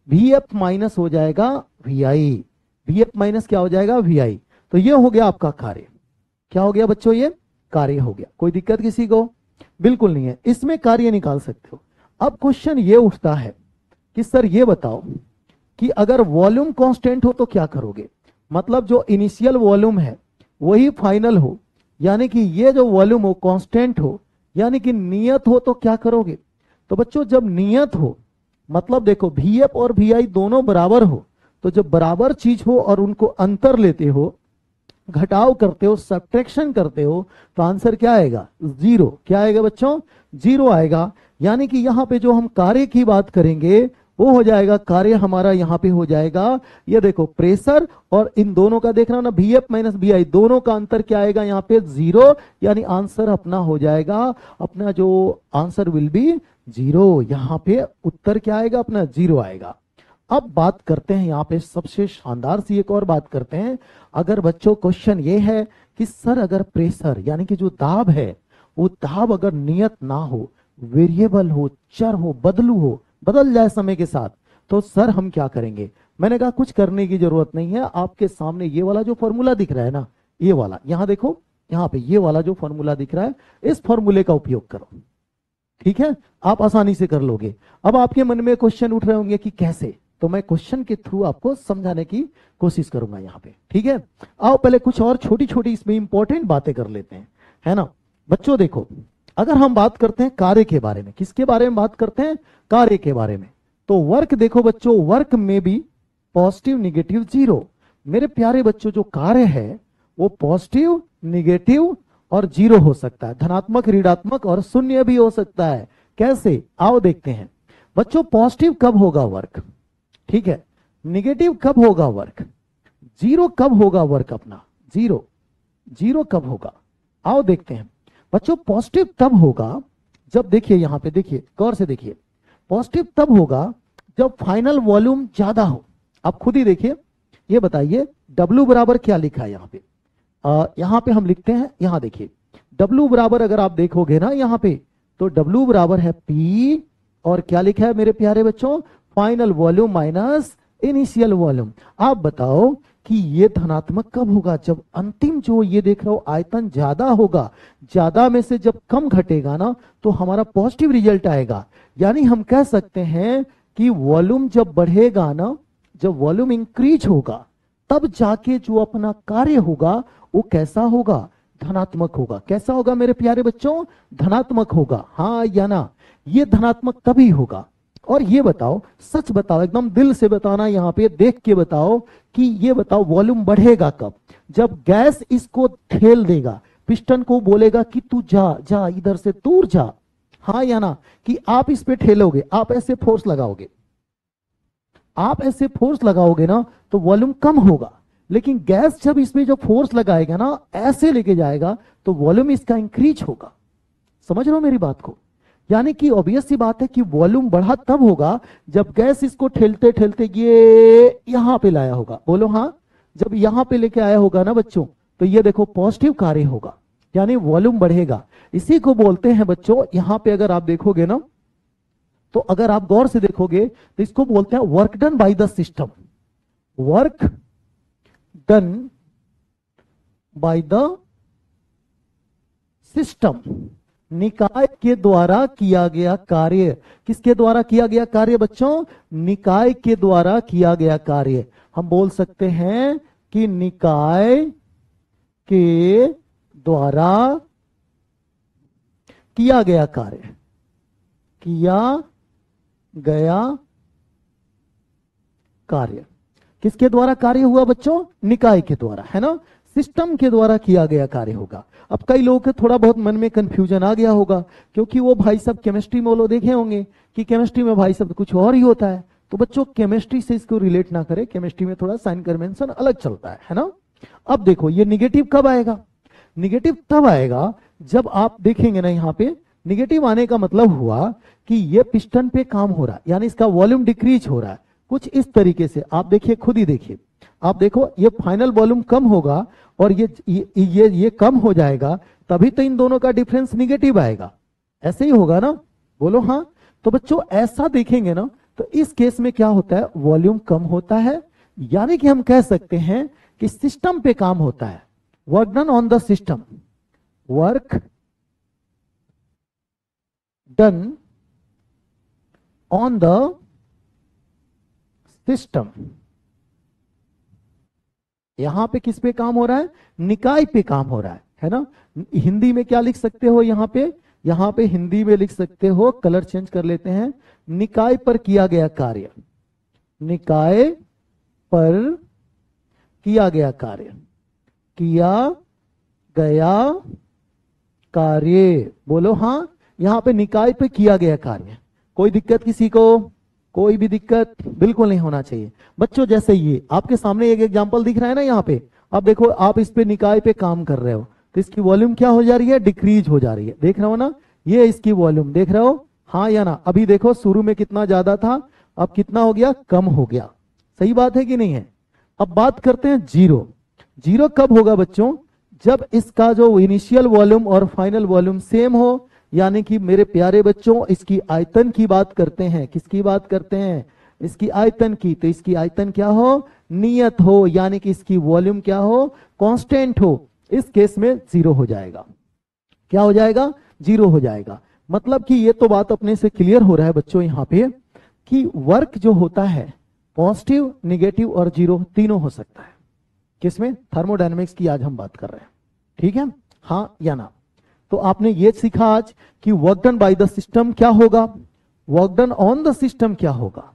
VF माइनस हो जाएगा VI, VF माइनस क्या हो जाएगा VI। तो ये हो गया आपका कार्य। क्या हो गया बच्चों? ये कार्य हो गया। कोई दिक्कत किसी को? बिल्कुल नहीं है, इसमें कार्य निकाल सकते हो। अब क्वेश्चन ये उठता है कि सर ये बताओ कि अगर वॉल्यूम कांस्टेंट हो तो क्या करोगे? मतलब जो इनिशियल वॉल्यूम है वही फाइनल हो, यानी कि ये जो वॉल्यूम हो कांस्टेंट हो, यानी कि नियत हो, तो क्या करोगे? तो बच्चों जब नियत हो, मतलब देखो VF और VI दोनों बराबर हो, तो जब बराबर चीज हो और उनको अंतर लेते हो, घटाव करते हो, सब्ट्रैक्शन करते हो, तो आंसर क्या आएगा? जीरो। क्या आएगा बच्चों? जीरो आएगा। यानी कि यहां पे जो हम कार्य की बात करेंगे वो हो जाएगा, कार्य हमारा यहां पे हो जाएगा, ये देखो प्रेशर और इन दोनों का देखना ना, VF माइनस VI दोनों का अंतर क्या आएगा यहाँ पे? जीरो। यानी आंसर अपना हो जाएगा, अपना जो आंसर विल बी जीरो। यहां पे उत्तर क्या आएगा अपना? जीरो आएगा। अब बात करते हैं यहाँ पे सबसे शानदार सी एक और बात करते हैं। अगर बच्चों क्वेश्चन ये है कि सर अगर प्रेशर यानी कि जो दाब है वो दाब अगर नियत ना हो, वेरिएबल हो, चर हो, बदलू हो, बदल जाए समय के साथ, तो सर हम क्या करेंगे? मैंने कहा कुछ करने की जरूरत नहीं है, आपके सामने ये वाला जो फॉर्मूला दिख रहा है ना, ये वाला, यहां देखो, यहाँ पे ये वाला जो फॉर्मूला दिख रहा है, इस फॉर्मूले का उपयोग करो। ठीक है, आप आसानी से कर लोगे। अब आपके मन में क्वेश्चन उठ रहे होंगे कि कैसे, तो मैं क्वेश्चन के थ्रू आपको समझाने की कोशिश करूंगा यहाँ पे। ठीक है, आओ पहले कुछ और छोटी छोटी इसमें इंपॉर्टेंट बातें कर लेते हैं, है ना बच्चों। देखो अगर हम बात करते हैं कार्य के बारे में, किसके बारे में बात करते हैं? कार्य के बारे में। तो वर्क देखो बच्चों, वर्क में भी पॉजिटिव निगेटिव जीरो। मेरे प्यारे बच्चों जो कार्य है वो पॉजिटिव, निगेटिव और जीरो हो सकता है, धनात्मक, ऋणात्मक और शून्य भी हो सकता है। कैसे? आओ देखते हैं बच्चों। पॉजिटिव कब होगा वर्क? ठीक है, निगेटिव कब होगा वर्क? जीरो कब होगा वर्क अपना? जीरो, जीरो कब होगा? आओ देखते हैं बच्चों। पॉजिटिव तब होगा जब, देखिए यहां पे देखिए, गौर से देखिए, पॉजिटिव तब होगा जब फाइनल वॉल्यूम ज्यादा हो। आप खुद ही देखिए, ये बताइए W बराबर क्या लिखा है यहाँ पे? यहां पे हम लिखते हैं, यहां देखिए W बराबर अगर आप देखोगे ना यहाँ पे, तो W बराबर है P, और क्या लिखा है मेरे प्यारे बच्चों? Final volume minus initial volume. आप बताओ कि ये धनात्मक कब होगा? जब अंतिम जो ये देख रहे हो आयतन ज्यादा होगा, ज्यादा में से जब कम घटेगा ना, तो हमारा पॉजिटिव रिजल्ट आएगा। यानी हम कह सकते हैं कि वॉल्यूम जब बढ़ेगा ना, जब वॉल्यूम इंक्रीज होगा, तब जाके जो अपना कार्य होगा वो कैसा होगा? धनात्मक होगा। कैसा होगा मेरे प्यारे बच्चों? धनात्मक होगा। हाँ या ना? ये धनात्मक तभी होगा। और ये बताओ, सच बताओ, एकदम दिल से बताना, यहाँ पे देख के बताओ कि ये बताओ वॉल्यूम बढ़ेगा कब? जब गैस इसको ठेल देगा, पिस्टन को बोलेगा कि तू जा जा, इधर से दूर जा। हाँ या ना? कि आप इस पे ठेलोगे, आप ऐसे फोर्स लगाओगे, आप ऐसे फोर्स लगाओगे ना, तो वॉल्यूम कम होगा। लेकिन गैस जब इसमें जो फोर्स लगाएगा ना, ऐसे लेके जाएगा, तो वॉल्यूम इसका इंक्रीज होगा। समझ रहे हो मेरी बात को? यानी कि ऑब्वियस सी बात है कि वॉल्यूम बढ़ा तब होगा जब गैस इसको ठेलते ठेलते ये यहां पे लाया होगा। बोलो हाँ। जब यहां पे लेके आया होगा ना बच्चों, तो ये देखो पॉजिटिव कार्य होगा, यानी वॉल्यूम बढ़ेगा। इसी को बोलते हैं बच्चों, यहां पे अगर आप देखोगे ना, तो अगर आप गौर से देखोगे तो इसको बोलते हैं work done by the system. Work done by the system, निकाय के द्वारा किया गया कार्य। किसके द्वारा किया गया कार्य बच्चों? निकाय के द्वारा किया गया कार्य। हम बोल सकते हैं कि निकाय के द्वारा किया गया कार्य, किया गया कार्य। किसके द्वारा कार्य हुआ बच्चों? निकाय के द्वारा, है ना? सिस्टम के द्वारा किया गया कार्य होगा। अब कई लोगों के थोड़ा बहुत मन में कंफ्यूजन आ गया होगा, क्योंकि वो भाई साहब केमिस्ट्री में वो लोग देखे होंगे कि केमिस्ट्री में भाई साहब कुछ और ही होता है। तो बच्चों केमिस्ट्री से इसको रिलेट ना करें, केमिस्ट्री में थोड़ा साइन कन्वेंशन अलग चलता है ना। अब देखो ये निगेटिव कब आएगा, निगेटिव तब आएगा जब आप देखेंगे ना, यहाँ पे निगेटिव आने का मतलब हुआ कि ये पिस्टन पे काम हो रहा है, यानी इसका वॉल्यूम डिक्रीज हो रहा है कुछ इस तरीके से। आप देखिए, खुद ही देखिए, आप देखो ये फाइनल वॉल्यूम कम होगा और ये कम हो जाएगा, तभी तो इन दोनों का डिफरेंस निगेटिव आएगा। ऐसे ही होगा ना, बोलो हाँ। तो बच्चों ऐसा देखेंगे ना, तो इस केस में क्या होता है, वॉल्यूम कम होता है, यानी कि हम कह सकते हैं कि सिस्टम पे काम होता है। Work done on the system, work done on the system. यहां पे किस पे काम हो रहा है, निकाय पे काम हो रहा है ना। हिंदी में क्या लिख सकते हो, यहां पे हिंदी में लिख सकते हो, कलर चेंज कर लेते हैं, निकाय पर किया गया कार्य, निकाय पर किया गया कार्य, किया गया कार्य, बोलो हाँ। यहां पे निकाय पे किया गया कार्य, कोई दिक्कत किसी को, कोई भी दिक्कत बिल्कुल नहीं होना चाहिए बच्चों। जैसे ये आपके सामने एक एग्जांपल दिख रहा है ना यहाँ पे, अब देखो आप इस पे निकाय पे काम कर रहे हो, तो इसकी वॉल्यूम क्या हो जा रही है, डिक्रीज हो जा रही है, देख रहे हो ना, ये इसकी वॉल्यूम देख रहे हो, हाँ या ना। अभी देखो शुरू में कितना ज्यादा था, अब कितना हो गया, कम हो गया। सही बात है कि नहीं है। अब बात करते हैं जीरो। जीरो कब होगा बच्चों, जब इसका जो इनिशियल वॉल्यूम और फाइनल वॉल्यूम सेम हो, यानी कि मेरे प्यारे बच्चों इसकी आयतन की बात करते हैं, किसकी बात करते हैं, इसकी आयतन की। तो इसकी आयतन क्या हो, नियत हो, यानी कि इसकी वॉल्यूम क्या हो, कांस्टेंट हो। इस केस में जीरो हो जाएगा। क्या हो जाएगा, जीरो हो जाएगा। मतलब कि ये तो बात अपने से क्लियर हो रहा है बच्चों यहाँ पे कि वर्क जो होता है पॉजिटिव, निगेटिव और जीरो तीनों हो सकता है। किसमें, थर्मोडायनेमिक्स की आज हम बात कर रहे हैं, ठीक है, हाँ या ना। तो आपने ये सीखा आज कि work done by the system क्या होगा, work done on the system क्या होगा।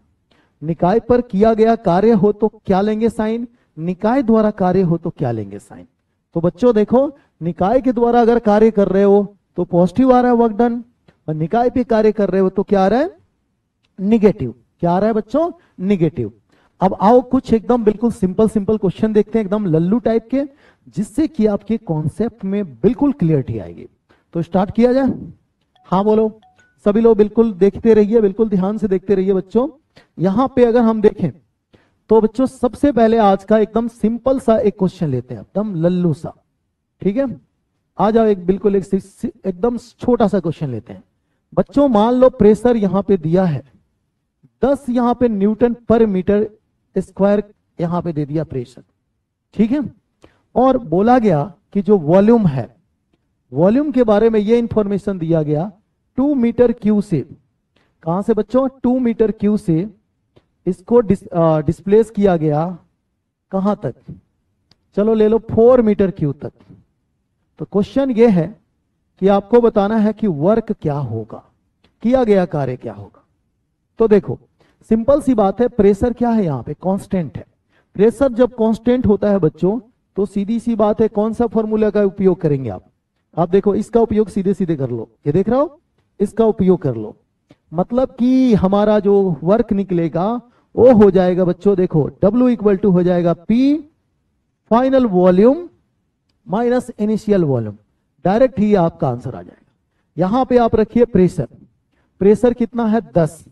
निकाय पर किया गया कार्य हो तो क्या लेंगे साइन, निकाय द्वारा कार्य हो तो क्या लेंगे साइन। तो बच्चों देखो, निकाय के द्वारा अगर कार्य कर रहे हो तो पॉजिटिव आ रहा है वर्क डन, और निकाय पे कार्य कर रहे हो तो क्या आ रहा है, निगेटिव। क्या आ रहा है बच्चों, निगेटिव। अब आओ कुछ एकदम बिल्कुल सिंपल सिंपल क्वेश्चन देखते हैं, एकदम लल्लू टाइप के, जिससे कि आपके कॉन्सेप्ट में बिल्कुल क्लियरिटी आएगी। तो स्टार्ट किया जाए, हाँ बोलो सभी लोग, बिल्कुल देखते रहिए, बिल्कुल ध्यान से देखते रहिए बच्चों। यहां पे अगर हम देखें तो बच्चों सबसे पहले आज का एकदम सिंपल सा एक क्वेश्चन लेते हैं, एकदम लल्लू सा, ठीक है। आ जाओ, एक बिल्कुल एकदम छोटा सा क्वेश्चन लेते हैं बच्चों। मान लो प्रेशर यहां पे दिया है 10 यहां पे न्यूटन पर मीटर स्क्वायर, यहां पे दे दिया प्रेशर, ठीक है। और बोला गया कि जो वॉल्यूम है, वॉल्यूम के बारे में ये इंफॉर्मेशन दिया गया 2 मीटर क्यू से, कहां से बच्चों, 2 मीटर क्यू से इसको डिस्प्लेस किया गया कहां तक, चलो ले लो 4 मीटर क्यू तक। तो क्वेश्चन ये है कि आपको बताना है कि वर्क क्या होगा, किया गया कार्य क्या होगा। तो देखो सिंपल सी बात है, प्रेशर क्या है, यहां पे कांस्टेंट है। प्रेशर जब कांस्टेंट होता है बच्चों, तो सीधी सी बात है, कौन सा फॉर्मूला का उपयोग करेंगे आप देखो इसका उपयोग सीधे सीधे कर लो, ये देख रहे हो, इसका उपयोग कर लो। मतलब कि हमारा जो वर्क निकलेगा वो हो जाएगा बच्चों, देखो W इक्वल टू हो जाएगा P final volume minus initial volume, direct ही आपका आंसर आ जाएगा। यहां पे आप रखिए प्रेशर, प्रेशर कितना है 10,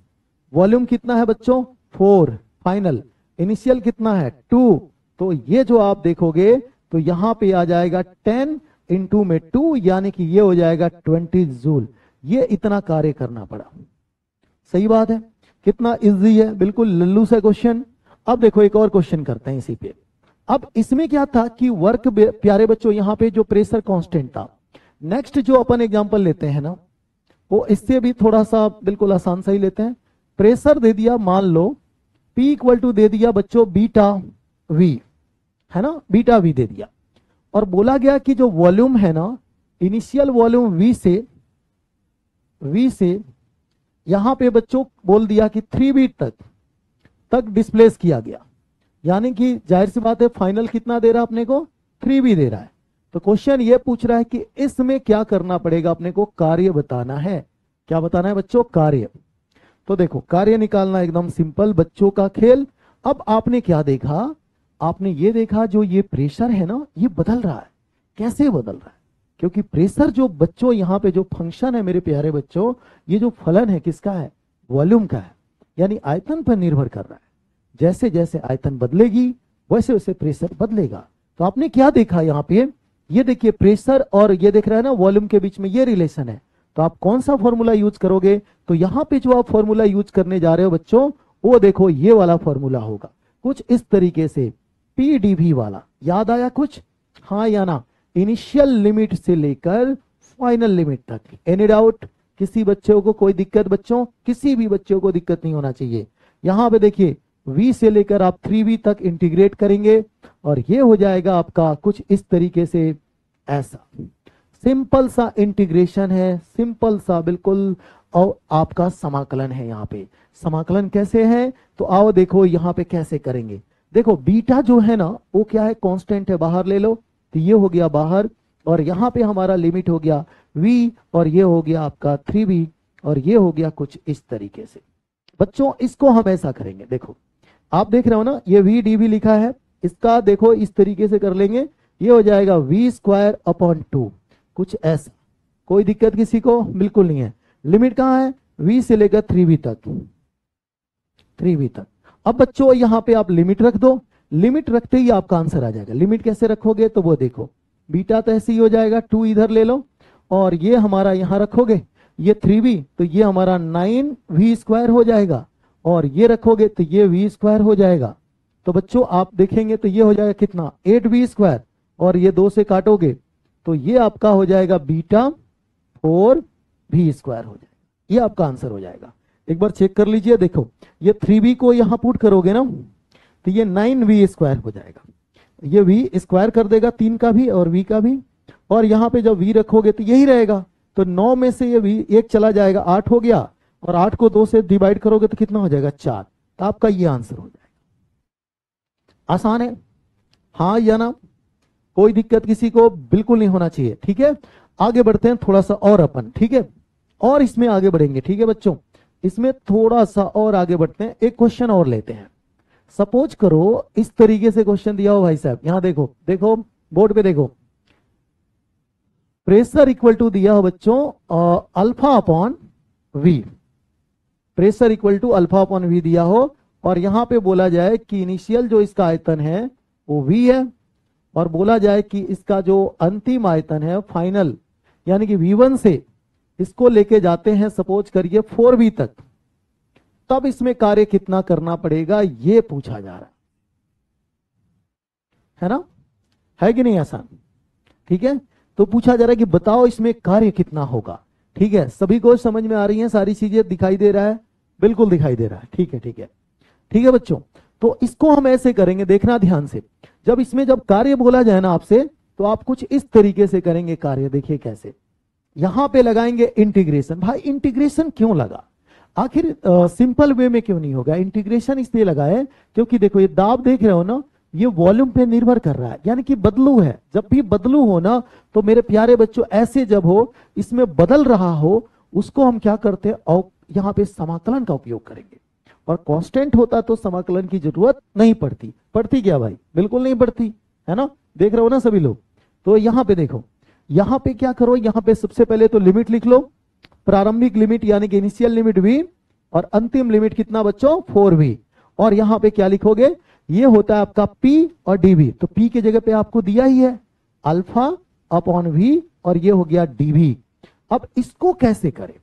वॉल्यूम कितना है बच्चों 4, फाइनल, इनिशियल कितना है 2। तो ये जो आप देखोगे तो यहां पे आ जाएगा 10 इंटू में 2, यानी कि ये हो जाएगा 20 जूल। ये इतना कार्य करना पड़ा। सही बात है, कितना इजी है, बिल्कुल लल्लू सा क्वेश्चन। अब देखो एक और क्वेश्चन करते हैं इसी पे। अब इसमें क्या था कि वर्क, प्यारे बच्चों यहां पे जो प्रेशर कांस्टेंट था। नेक्स्ट जो अपन एग्जांपल लेते हैं ना, वो इससे भी थोड़ा सा बिल्कुल आसान सा ही लेते हैं। प्रेशर दे दिया, मान लो P इक्वल टू दे दिया बच्चों बीटा V, है ना, बीटा V दे दिया। और बोला गया कि जो वॉल्यूम है ना, इनिशियल वॉल्यूम V से यहां पे बच्चों बोल दिया कि 3B तक डिस्प्लेस किया गया, यानी कि जाहिर सी बात है फाइनल कितना दे रहा है अपने को, 3B दे रहा है। तो क्वेश्चन ये पूछ रहा है कि इसमें क्या करना पड़ेगा अपने को, कार्य बताना है। क्या बताना है बच्चों, कार्य। तो देखो कार्य निकालना एकदम सिंपल बच्चों का खेल। अब आपने क्या देखा, आपने ये देखा जो ये प्रेशर है ना ये बदल रहा है। कैसे बदल रहा है? क्योंकि प्रेशर जो बच्चों यहाँ पे जो फंक्शन है मेरे प्यारे बच्चों, ये जो फलन है किसका है? वॉल्यूम का है, यानी आयतन पर निर्भर कर रहा है। जैसे जैसे आयतन बदलेगी वैसे वैसे प्रेशर बदलेगा। तो आपने क्या देखा यहाँ पे, ये देखिए प्रेशर और ये देख रहा है ना वॉल्यूम के बीच में ये रिलेशन है। तो आप कौन सा फॉर्मूला यूज करोगे? तो यहाँ पे जो आप फॉर्मूला यूज करने जा रहे हो बच्चों, वो देखो ये वाला फॉर्मूला होगा कुछ इस तरीके से, पीडीवी वाला। याद आया कुछ? हाँ या ना? इनिशियल लिमिट से लेकर फाइनल लिमिट तक। Any doubt? किसी बच्चों को कोई दिक्कत? बच्चों किसी भी बच्चों को दिक्कत नहीं होना चाहिए। यहां पे देखिए v से लेकर आप 3v तक इंटीग्रेट करेंगे और ये हो जाएगा आपका कुछ इस तरीके से, ऐसा सिंपल सा इंटीग्रेशन है, सिंपल सा बिल्कुल। और आपका समाकलन है। यहाँ पे समाकलन कैसे है? तो आओ देखो यहाँ पे कैसे करेंगे। देखो बीटा जो है ना वो क्या है? कांस्टेंट है, बाहर ले लो। तो ये हो गया बाहर, और यहाँ पे हमारा लिमिट हो गया v, और ये हो गया आपका 3v, और ये हो गया कुछ इस तरीके से। बच्चों इसको हम ऐसा करेंगे, देखो आप देख रहे हो ना ये v dv लिखा है, इसका देखो इस तरीके से कर लेंगे, ये हो जाएगा v स्क्वायर अपॉन 2, कुछ ऐसा। कोई दिक्कत किसी को? बिल्कुल नहीं है। लिमिट कहाँ है? v से लेकर 3v तक, 3v तक। अब बच्चों यहाँ पे आप लिमिट रख दो, लिमिट रखते ही आपका आंसर आ जाएगा। लिमिट कैसे रखोगे? तो वो देखो बीटा तो ऐसे ही हो जाएगा, 2 इधर ले लो, और ये हमारा यहां रखोगे, ये 3v, तो ये हमारा 9v स्क्वायर हो जाएगा, और ये रखोगे तो ये v स्क्वायर हो जाएगा। तो बच्चों आप देखेंगे तो ये हो जाएगा कितना? 8v स्क्वायर, और ये 2 से काटोगे तो ये आपका हो जाएगा बीटा 4v स्क्वायर हो जाएगा। ये आपका आंसर हो जाएगा। एक बार चेक कर लीजिए, देखो ये 3v को यहां पुट करोगे ना तो ये 9v स्क्वायर हो जाएगा। ये v स्क्वायर कर देगा 3 का भी और v का भी, और यहां पे जब v रखोगे तो यही रहेगा। तो 9 में से ये v 1 चला जाएगा, 8 हो गया, और 8 को 2 से डिवाइड करोगे तो कितना हो जाएगा? 4। तो आपका ये आंसर हो जाएगा। आसान है, हाँ या ना? कोई दिक्कत किसी को? बिल्कुल नहीं होना चाहिए। ठीक है, आगे बढ़ते हैं थोड़ा सा और अपन। ठीक है, और इसमें आगे बढ़ेंगे। ठीक है बच्चों, इसमें थोड़ा सा और आगे बढ़ते हैं, एक क्वेश्चन और लेते हैं। सपोज करो इस तरीके से क्वेश्चन दिया हो भाई साहब, यहां देखो, देखो बोर्ड पे देखो, प्रेशर इक्वल टू दिया हो बच्चों alpha upon V. Pressure equal to alpha upon V दिया हो, और यहां पे बोला जाए कि इनिशियल जो इसका आयतन है वो वी है, और बोला जाए कि इसका जो अंतिम आयतन है फाइनल, यानी कि v1 से इसको लेके जाते हैं सपोज करिए 4v तक, तब इसमें कार्य कितना करना पड़ेगा ये पूछा जा रहा है ना? है कि नहीं आसान? ठीक है, तो पूछा जा रहा है कि बताओ इसमें कार्य कितना होगा। ठीक है, सभी को समझ में आ रही है सारी चीजें? दिखाई दे रहा है? बिल्कुल दिखाई दे रहा है। ठीक है, ठीक है, ठीक है बच्चों, तो इसको हम ऐसे करेंगे, देखना ध्यान से। जब इसमें जब कार्य बोला जाए ना आपसे, तो आप कुछ इस तरीके से करेंगे कार्य। देखिए कैसे, यहां पे लगाएंगे इंटीग्रेशन। भाई इंटीग्रेशन क्यों लगा? आखिर सिंपल वे में क्यों नहीं होगा? इंटीग्रेशन इसलिए लगा है क्योंकि देखो ये दाब देख रहे हो ना, ये वॉल्यूम पे निर्भर कर रहा है, यानी कि बदलू है। जब भी बदलू हो ना, तो मेरे प्यारे बच्चों ऐसे जब हो इसमें बदल रहा हो, उसको हम क्या करते हैं? और यहाँ पे समाकलन का उपयोग करेंगे। और कांस्टेंट होता तो समाकलन की जरूरत नहीं पड़ती। पड़ती क्या भाई? बिल्कुल नहीं पड़ती, है ना? देख रहे हो ना सभी लोग? तो यहाँ पे देखो, यहाँ पे क्या करो, यहाँ पे सबसे पहले तो लिमिट लिख लो। प्रारंभिक लिमिट यानी कि इनिशियल लिमिट v, और अंतिम लिमिट कितना बच्चों? 4v। और यहाँ पे क्या लिखोगे? ये होता है आपका p और dv। तो p की जगह पे आपको दिया ही है अल्फा अपॉन v, और ये हो गया dv। अब इसको कैसे करें?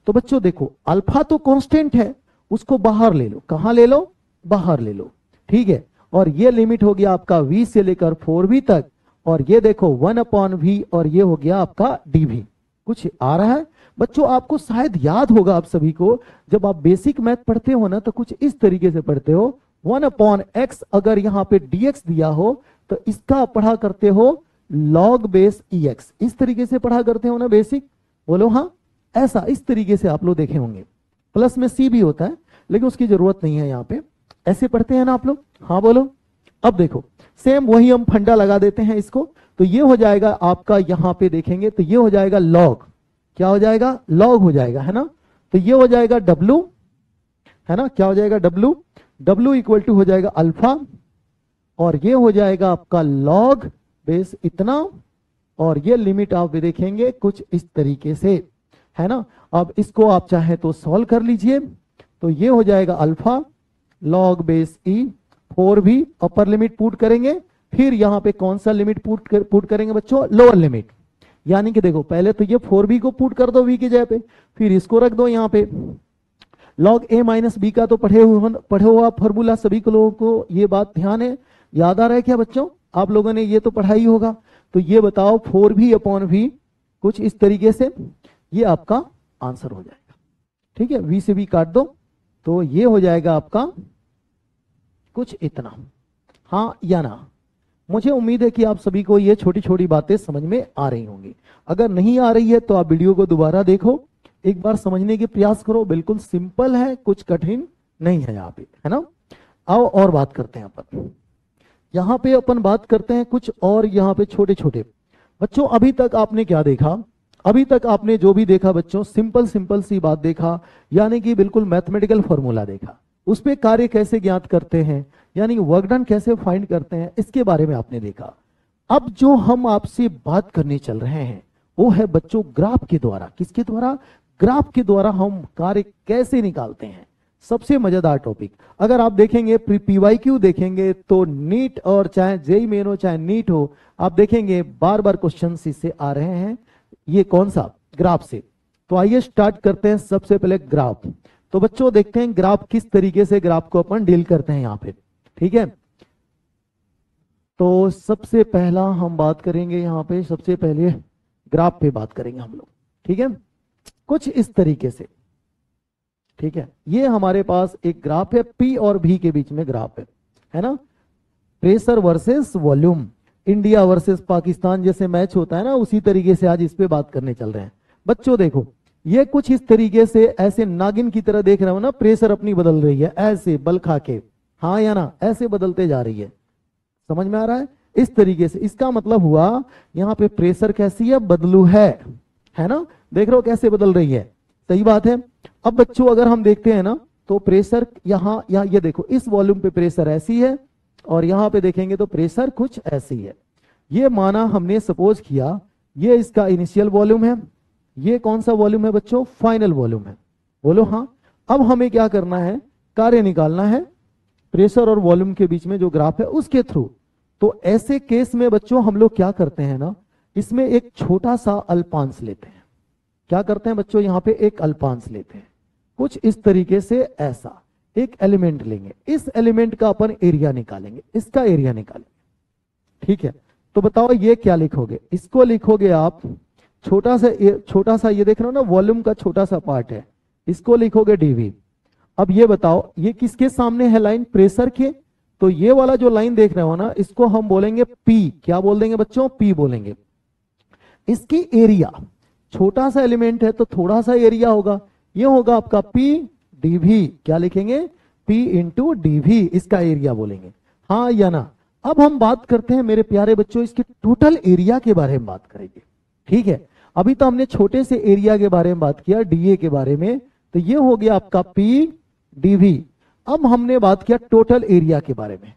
तो बच्चों देखो, अल्फा तो कांस्टेंट है, उसको बाहर ले लो। कहां ले लो? बाहर ले लो। ठीक है, और ये लिमिट हो गया आपका v से लेकर 4v तक, और ये देखो 1 अपॉन v, और ये हो गया आपका dv। कुछ आ रहा है बच्चों? आपको शायद याद होगा आप सभी को, जब आप बेसिक मैथ पढ़ते हो ना तो कुछ इस तरीके से पढ़ते हो, 1 अपॉन x, अगर यहाँ पे dx दिया हो तो इसका पढ़ा करते हो log बेस ex। इस तरीके से पढ़ा करते हो ना बेसिक? बोलो हाँ, ऐसा इस तरीके से आप लोग देखे होंगे। प्लस में c भी होता है, लेकिन उसकी जरूरत नहीं है यहाँ पे। ऐसे पढ़ते हैं ना आप लोग? हाँ बोलो। अब देखो सेम वही हम फंडा लगा देते हैं इसको, तो ये हो जाएगा आपका, यहाँ पे देखेंगे तो ये हो जाएगा log। क्या हो जाएगा? log हो जाएगा, है ना? तो ये हो जाएगा w, है ना, क्या हो जाएगा W, W इक्वल टू हो जाएगा अल्फा, और ये हो जाएगा आपका लॉग बेस इतना, और ये लिमिट आप भी देखेंगे कुछ इस तरीके से, है ना। अब इसको आप चाहे तो सॉल्व कर लीजिए, तो ये हो जाएगा अल्फा लॉग बेस ई, 4v अपर लिमिट पुट करेंगे, फिर यहां पे कौन सा लिमिट पुट करेंगे बच्चों, लोअर लिमिट। यानी कि देखो पहले तो ये 4v को पुट कर दो v की जगह पे, फिर इसको रख दो यहाँ पे। लॉग a माइनस बी का तो पढ़े हुआ फॉर्मूला सभी को लोगों को ये बात ध्यान है, याद आ रहा है क्या बच्चों, आप लोगों ने ये तो पढ़ा ही होगा। तो ये बताओ 4v अपॉन v कुछ इस तरीके से, ये आपका आंसर हो जाएगा। ठीक है, v से v काट दो, तो ये हो जाएगा आपका कुछ इतना, हाँ या ना। मुझे उम्मीद है कि आप सभी को ये छोटी छोटी बातें समझ में आ रही होंगी। अगर नहीं आ रही है तो आप वीडियो को दोबारा देखो, एक बार समझने के प्रयास करो, बिल्कुल सिंपल है, कुछ कठिन नहीं है यहाँ पे, है ना। आओ और बात करते हैं अपन, यहाँ पे अपन बात करते हैं कुछ और यहाँ पे छोटे छोटे बच्चों। अभी तक आपने क्या देखा, अभी तक आपने जो भी देखा बच्चों, सिंपल सिंपल सी बात देखा, यानी कि बिल्कुल मैथमेटिकल फॉर्मूला देखा, उस पे कार्य कैसे ज्ञात करते हैं, यानी वर्क डन कैसे फाइंड करते हैं, इसके बारे में आपने देखा। अब जो हम आपसे बात करने चल रहे हैं वो है बच्चों ग्राफ के द्वारा, किसके द्वारा, ग्राफ के द्वारा हम कार्य कैसे निकालते हैं। सबसे मजेदार टॉपिक, अगर आप देखेंगे पीवाईक्यू देखेंगे तो नीट और चाहे जेई मेन हो चाहे नीट हो, आप देखेंगे बार बार क्वेश्चन इससे आ रहे हैं, ये कौन सा, ग्राफ से। तो आइए स्टार्ट करते हैं सबसे पहले ग्राफ। तो बच्चों देखते हैं ग्राफ किस तरीके से ग्राफ को अपन डील करते हैं यहाँ पे, ठीक है। तो सबसे पहला हम बात करेंगे यहाँ पे, सबसे पहले ग्राफ पे बात करेंगे हम लोग, ठीक है, कुछ इस तरीके से, ठीक है। ये हमारे पास एक ग्राफ है, P और V के बीच में ग्राफ है ना, pressure versus volume, India versus Pakistan जैसे मैच होता है ना, उसी तरीके से आज इस पे बात करने चल रहे हैं। बच्चों देखो ये कुछ इस तरीके से, ऐसे नागिन की तरह देख रहे हो ना, प्रेशर अपनी बदल रही है ऐसे बल खा के, हाँ या ना, ऐसे बदलते जा रही है, समझ में आ रहा है, इस तरीके से। इसका मतलब हुआ यहाँ पे प्रेशर कैसी है, बदलू है ना, देख रहे हो कैसे बदल रही है, सही बात है। अब बच्चों अगर हम देखते हैं ना, तो प्रेशर यहाँ ये देखो, इस वॉल्यूम पे प्रेशर ऐसी है, और यहां पे देखेंगे तो प्रेशर कुछ ऐसी है। ये माना हमने, सपोज किया ये इसका इनिशियल वॉल्यूम है, ये कौन सा वॉल्यूम है बच्चों, फाइनल वॉल्यूम है, बोलो हाँ। अब हमें क्या करना है, कार्य निकालना है प्रेशर और वॉल्यूम के बीच में जो ग्राफ है उसके थ्रू। तो ऐसे केस में बच्चों हम लोग क्या करते हैं ना, इसमें एक छोटा सा अल्पांश लेते हैं। क्या करते हैं बच्चों, यहां पे एक अल्पांश लेते हैं, कुछ इस तरीके से, ऐसा एक एलिमेंट लेंगे, इस एलिमेंट का अपन एरिया निकालेंगे, इसका एरिया निकालेंगे, ठीक है। तो बताओ ये क्या लिखोगे, इसको लिखोगे आप छोटा सा ये देख रहे हो ना, वॉल्यूम का छोटा सा पार्ट है, इसको लिखोगे डीवी। अब ये बताओ ये किसके सामने है लाइन, प्रेशर के, तो ये वाला जो लाइन देख रहे हो ना, इसको हम बोलेंगे पी, क्या बोल देंगे बच्चों, पी बोलेंगे। इसकी एरिया, छोटा सा एलिमेंट है तो थोड़ा सा एरिया होगा, ये होगा आपका पी डीवी, क्या लिखेंगे, P इंटू डीवी, इसका एरिया बोलेंगे, हाँ या ना। अब हम बात करते हैं मेरे प्यारे बच्चों इसके टोटल एरिया के बारे में बात करेंगे, ठीक है। अभी तो हमने छोटे से एरिया के बारे में बात किया, डीए के बारे में, तो ये हो गया आपका P डीवी। अब हमने बात किया टोटल एरिया के बारे में,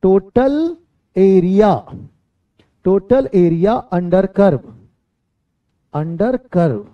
टोटल एरिया अंडर कर्व,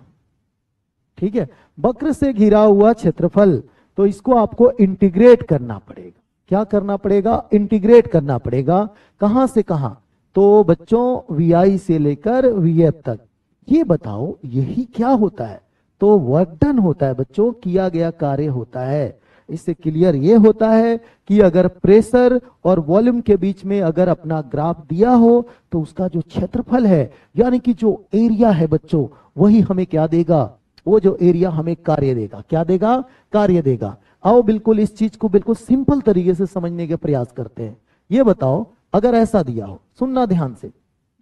ठीक है, वक्र से घिरा हुआ क्षेत्रफल। तो इसको आपको इंटीग्रेट करना पड़ेगा, क्या करना पड़ेगा, इंटीग्रेट करना पड़ेगा, कहां से कहां, तो बच्चों VI से लेकर VF तक। ये बताओ यही क्या होता है, तो वर्क डन होता है बच्चों, किया गया कार्य होता है। इससे क्लियर ये होता है कि अगर प्रेशर और वॉल्यूम के बीच में अगर अपना ग्राफ दिया हो तो उसका जो क्षेत्रफल है, यानी कि जो एरिया है बच्चों, वही हमें क्या देगा, वो जो एरिया हमें कार्य देगा, क्या देगा, कार्य देगा। आओ बिल्कुल इस चीज को बिल्कुल सिंपल तरीके से समझने के प्रयास करते हैं। ये बताओ अगर ऐसा दिया हो, सुनना ध्यान से,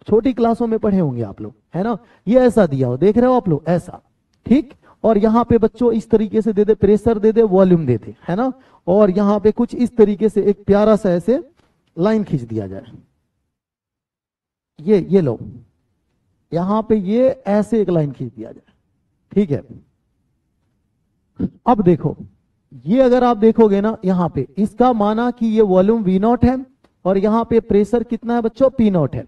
छोटी क्लासों में पढ़े होंगे आप लोग, है ना, ये ऐसा दिया हो, देख रहे हो आप लोग ऐसा, ठीक, और यहां पे बच्चों इस तरीके से दे दे, प्रेशर दे दे, वॉल्यूम दे दे, है ना, और यहां पे कुछ इस तरीके से एक प्यारा सा ऐसे लाइन खींच दिया जाए, ये लो, यहां पे ये ऐसे एक लाइन खींच दिया जाए, ठीक है। अब देखो ये अगर आप देखोगे ना यहाँ पे, इसका माना कि ये वॉल्यूम वी नॉट है और यहाँ पे प्रेशर कितना है बच्चों, पी नॉट है।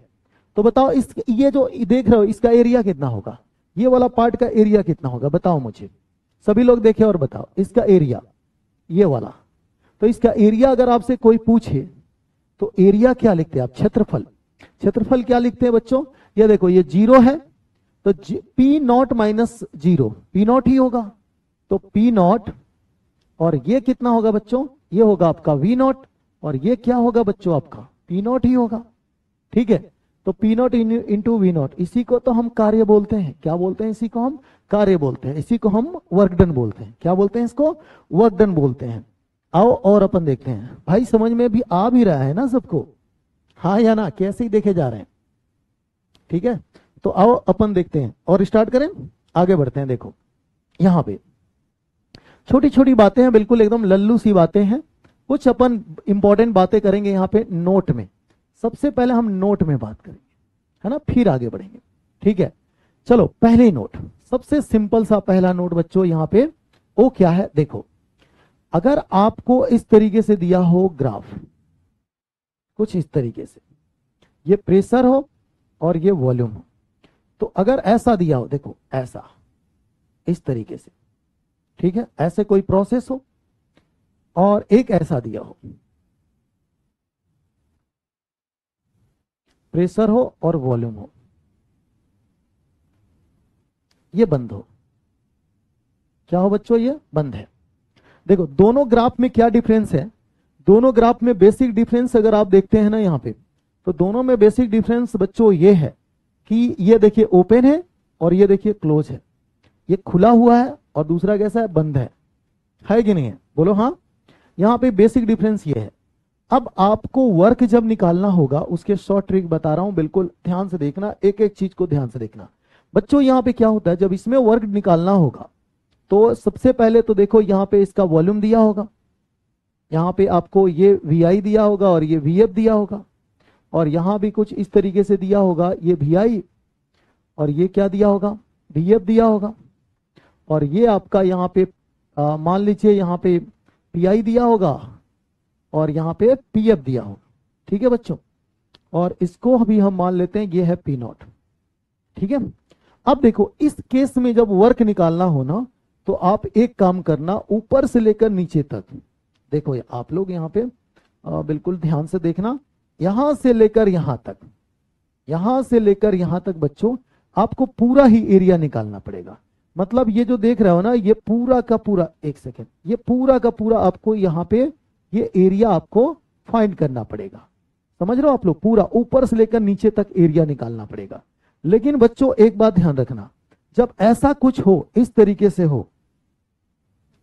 तो बताओ इस ये जो देख रहे हो इसका एरिया कितना होगा, ये वाला पार्ट का एरिया कितना होगा बताओ मुझे, सभी लोग देखे और बताओ इसका एरिया, ये वाला। तो इसका एरिया अगर आपसे कोई पूछे तो एरिया क्या लिखते हैं आप, क्षेत्रफल। क्षेत्रफल क्या लिखते हैं बच्चों, ये देखो ये 0 है तो P not minus 0, P not ही होगा। तो पी नॉट और ये कितना होगा बच्चों, ये होगा आपका वी नॉट और ये क्या होगा बच्चों आपका पी नॉट ही होगा। ठीक है, तो P not into V not, इसी को तो हम कार्य बोलते हैं। क्या बोलते हैं, इसी को हम कार्य बोलते हैं, इसी को हम वर्क डन बोलते हैं। क्या बोलते हैं इसको, वर्क डन बोलते हैं। आओ और अपन देखते हैं भाई, समझ में भी आ भी रहा है ना सबको, हाँ या ना, कैसे ही देखे जा रहे हैं। ठीक है, तो आओ अपन देखते हैं और स्टार्ट करें, आगे बढ़ते हैं। देखो यहां पे छोटी छोटी बातें हैं, बिल्कुल एकदम लल्लू सी बातें हैं। कुछ अपन इंपॉर्टेंट बातें करेंगे यहाँ पे नोट में। सबसे पहले हम नोट में बात करेंगे, है ना, फिर आगे बढ़ेंगे। ठीक है, चलो पहले नोट, सबसे सिंपल सा पहला नोट बच्चों यहाँ पे वो क्या है, देखो अगर आपको इस तरीके से दिया हो ग्राफ, कुछ इस तरीके से, ये प्रेशर हो और ये वॉल्यूम हो, तो अगर ऐसा दिया हो, देखो ऐसा इस तरीके से, ठीक है, ऐसे कोई प्रोसेस हो और एक ऐसा दिया हो, प्रेशर हो और वॉल्यूम हो, ये बंद हो, क्या हो बच्चों, ये बंद है। देखो दोनों ग्राफ में क्या डिफरेंस है, दोनों ग्राफ में बेसिक डिफरेंस अगर आप देखते हैं ना यहाँ पे, तो दोनों में बेसिक डिफरेंस बच्चों ये है कि ये देखिए ओपन है और ये देखिए क्लोज है, ये खुला हुआ है और दूसरा कैसा है, बंद है कि नहीं है, बोलो हाँ। यहाँ पे बेसिक डिफरेंस ये है। अब आपको वर्क जब निकालना होगा उसके शॉर्ट ट्रिक बता रहा हूं, बिल्कुल ध्यान से देखना, एक एक चीज को ध्यान से देखना बच्चों। यहाँ पे क्या होता है, जब इसमें वर्क निकालना होगा तो सबसे पहले तो देखो यहाँ पे इसका वॉल्यूम दिया होगा, यहाँ पे आपको ये VI दिया होगा और ये VF दिया होगा, और यहां भी कुछ इस तरीके से दिया होगा, ये VI और ये क्या दिया होगा, VF दिया होगा, और ये आपका यहाँ पे मान लीजिए यहाँ पे PI दिया होगा और यहाँ पे PF दिया होगा। ठीक है बच्चों, और इसको अभी हम मान लेते हैं ये है P नॉट। ठीक है, अब देखो इस केस में जब वर्क निकालना हो ना, तो आप एक काम करना, ऊपर से लेकर नीचे तक, देखो आप लोग यहाँ पे बिल्कुल ध्यान से देखना, यहां से लेकर यहां तक, यहां से लेकर यहां तक बच्चों आपको पूरा ही एरिया निकालना पड़ेगा। मतलब ये जो देख रहे हो ना, ये पूरा का पूरा, एक सेकेंड, ये पूरा का पूरा आपको यहाँ पे ये एरिया आपको फाइंड करना पड़ेगा। समझ रहे हो आप लोग, पूरा ऊपर से लेकर नीचे तक एरिया निकालना पड़ेगा। लेकिन बच्चों एक बात ध्यान रखना, जब ऐसा कुछ हो, इस तरीके से हो,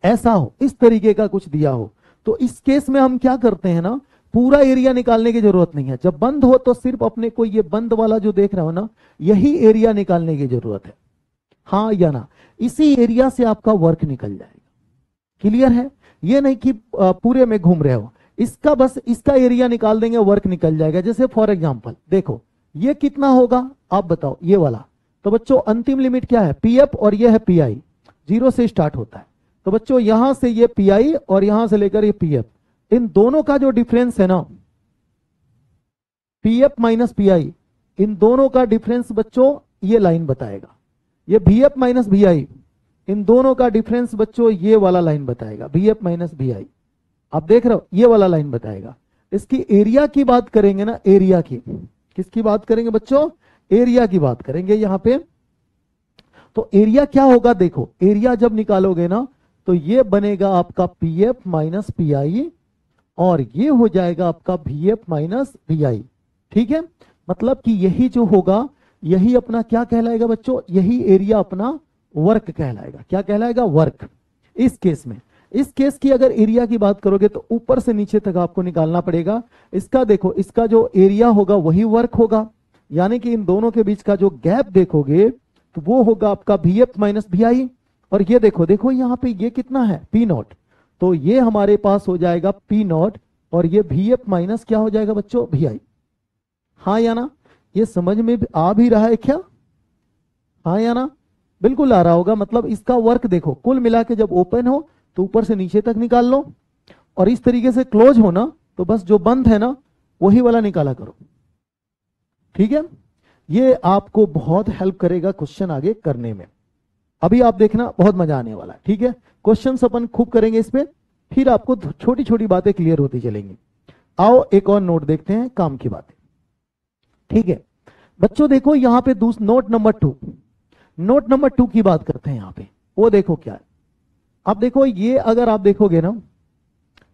ऐसा हो, इस तरीके का कुछ दिया हो, तो इस केस में हम क्या करते हैं ना, पूरा एरिया निकालने की जरूरत नहीं है। जब बंद हो तो सिर्फ अपने को ये बंद वाला जो देख रहे हो ना, यही एरिया निकालने की जरूरत है, हाँ या ना। इसी एरिया से आपका वर्क निकल जाएगा। क्लियर है, ये नहीं कि पूरे में घूम रहे हो, इसका बस इसका एरिया निकाल देंगे, वर्क निकल जाएगा। जैसे फॉर एग्जांपल देखो ये कितना होगा आप बताओ, ये वाला, तो बच्चों अंतिम लिमिट क्या है, PF और ये है PI, 0 से स्टार्ट होता है। तो बच्चों यहां से ये PI और यहां से लेकर ये PF, इन दोनों का जो डिफरेंस है ना, PF माइनस PI, इन दोनों का डिफरेंस बच्चों ये लाइन बताएगा। ये VF माइनस VI, इन दोनों का डिफरेंस बच्चों ये वाला लाइन बताएगा, VF माइनस VI। आप देख रहे हो, ये वाला लाइन बताएगा। इसकी एरिया की बात करेंगे ना, एरिया की, किसकी बात करेंगे बच्चों, एरिया की बात करेंगे यहां पे। तो एरिया क्या होगा, देखो एरिया जब निकालोगे ना, तो ये बनेगा आपका PF माइनस PI और ये हो जाएगा आपका VF माइनस VI। ठीक है, मतलब कि यही जो होगा, यही अपना क्या कहलाएगा बच्चों, यही एरिया अपना वर्क कहलाएगा। क्या कहलाएगा, वर्क। इस केस में, इस केस की अगर एरिया की बात करोगे तो ऊपर से नीचे तक आपको निकालना पड़ेगा। इसका देखो, इसका जो एरिया होगा वही वर्क होगा, यानी कि इन दोनों के बीच का जो गैप देखोगे तो वो होगा आपका VF माइनस VI। और ये देखो, देखो यहाँ पे ये कितना है, P नॉट, तो ये हमारे पास हो जाएगा P नॉट और ये VF माइनस क्या हो जाएगा बच्चों, VI। हाँ या ना, ये समझ में आ भी रहा है क्या, हाँ या ना, बिल्कुल आ रहा होगा। मतलब इसका वर्क देखो, कुल मिला के जब ओपन हो तो ऊपर से नीचे तक निकाल लो, और इस तरीके से क्लोज हो ना तो बस जो बंद है ना वही वाला निकाला करो। ठीक है, ये आपको बहुत हेल्प करेगा क्वेश्चन आगे करने में। अभी आप देखना बहुत मजा आने वाला है। ठीक है, क्वेश्चंस अपन खूब करेंगे इसमें, फिर आपको छोटी छोटी बातें क्लियर होती चलेंगी। आओ एक और नोट देखते हैं, काम की बातें। ठीक है बच्चों, देखो यहां पे नोट नंबर 2, नोट नंबर 2 की बात करते हैं। यहां पे वो देखो क्या है, आप देखो ये अगर आप देखोगे ना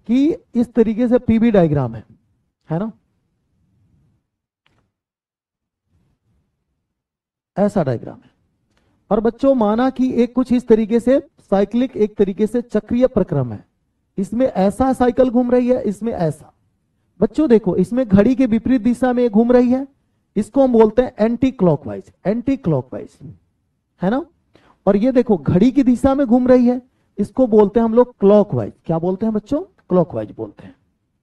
कि इस तरीके से पीबी डायग्राम है ना, ऐसा डायग्राम है। और बच्चों माना कि एक कुछ इस तरीके से साइक्लिक, एक तरीके से चक्रीय प्रक्रम है, इसमें ऐसा साइकिल घूम रही है, इसमें ऐसा। बच्चों देखो इसमें घड़ी के विपरीत दिशा में घूम रही है, इसको हम बोलते हैं एंटी क्लॉकवाइज, एंटी क्लॉकवाइज है ना। और ये देखो घड़ी की दिशा में घूम रही है, इसको बोलते हैं हम लोग क्लॉकवाइज। क्या बोलते हैं बच्चों? क्लॉकवाइज बोलते हैं।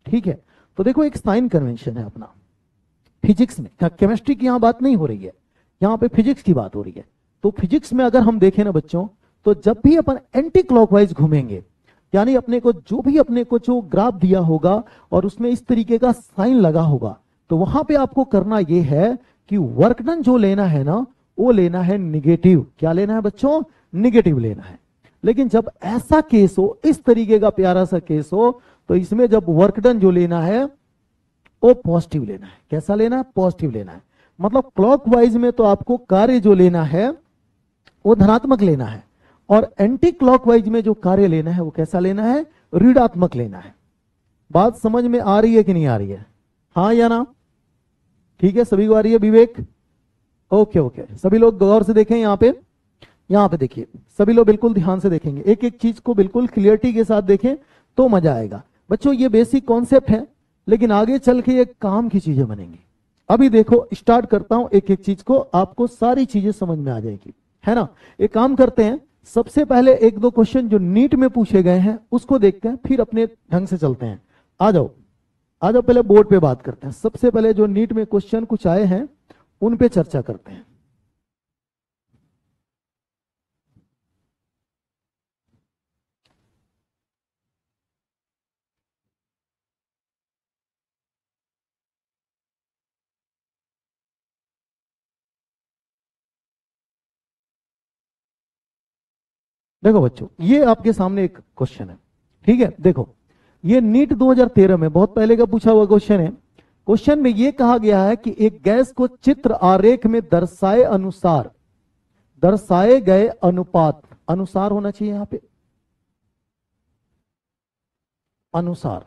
ठीक है, तो देखो एक साइन कन्वेंशन है अपना फिजिक्स में, केमिस्ट्री की यहां बात नहीं हो रही है, यहां पे फिजिक्स की बात हो रही है। तो फिजिक्स में अगर हम देखें ना बच्चों, तो जब भी अपन एंटी क्लॉकवाइज घूमेंगे, यानी अपने को जो ग्राफ दिया होगा और उसमें इस तरीके का साइन लगा होगा, तो वहां पे आपको करना यह है कि वर्क डन जो लेना है ना वो लेना है निगेटिव। क्या लेना है बच्चों? निगेटिव लेना है। लेकिन जब ऐसा केस हो, इस तरीके का प्यारा सा केस हो, तो इसमें जब वर्क डन जो लेना है वो पॉजिटिव लेना है। कैसा लेना है? पॉजिटिव लेना है। मतलब क्लॉकवाइज में तो आपको कार्य जो लेना है वो धनात्मक लेना है, और एंटी क्लॉकवाइज में जो कार्य लेना है वो कैसा लेना है? ऋणात्मक लेना है। बात समझ में आ रही है कि नहीं आ रही है? हाँ या ना? ठीक है, सभी को आ रही है विवेक? ओके ओके, सभी लोग गौर से देखें। यहां पे देखिए, सभी लोग बिल्कुल ध्यान से देखेंगे, एक एक चीज को बिल्कुल क्लियरिटी के साथ देखें तो मजा आएगा। बच्चों ये बेसिक कॉन्सेप्ट है, लेकिन आगे चल के ये काम की चीजें बनेंगी। अभी देखो स्टार्ट करता हूं एक एक चीज को, आपको सारी चीजें समझ में आ जाएगी, है ना। एक काम करते हैं, सबसे पहले एक दो क्वेश्चन जो नीट में पूछे गए हैं उसको देखते हैं, फिर अपने ढंग से चलते हैं। आ जाओ पहले बोर्ड पे बात करते हैं। सबसे पहले जो नीट में क्वेश्चन कुछ आए हैं उन पे चर्चा करते हैं। देखो बच्चों, ये आपके सामने एक क्वेश्चन है। ठीक है, देखो ये नीट 2013 में बहुत पहले का पूछा हुआ क्वेश्चन है। क्वेश्चन में ये कहा गया है कि एक गैस को चित्र आरेख में दर्शाए गए अनुपात, अनुसार होना चाहिए यहां पे, अनुसार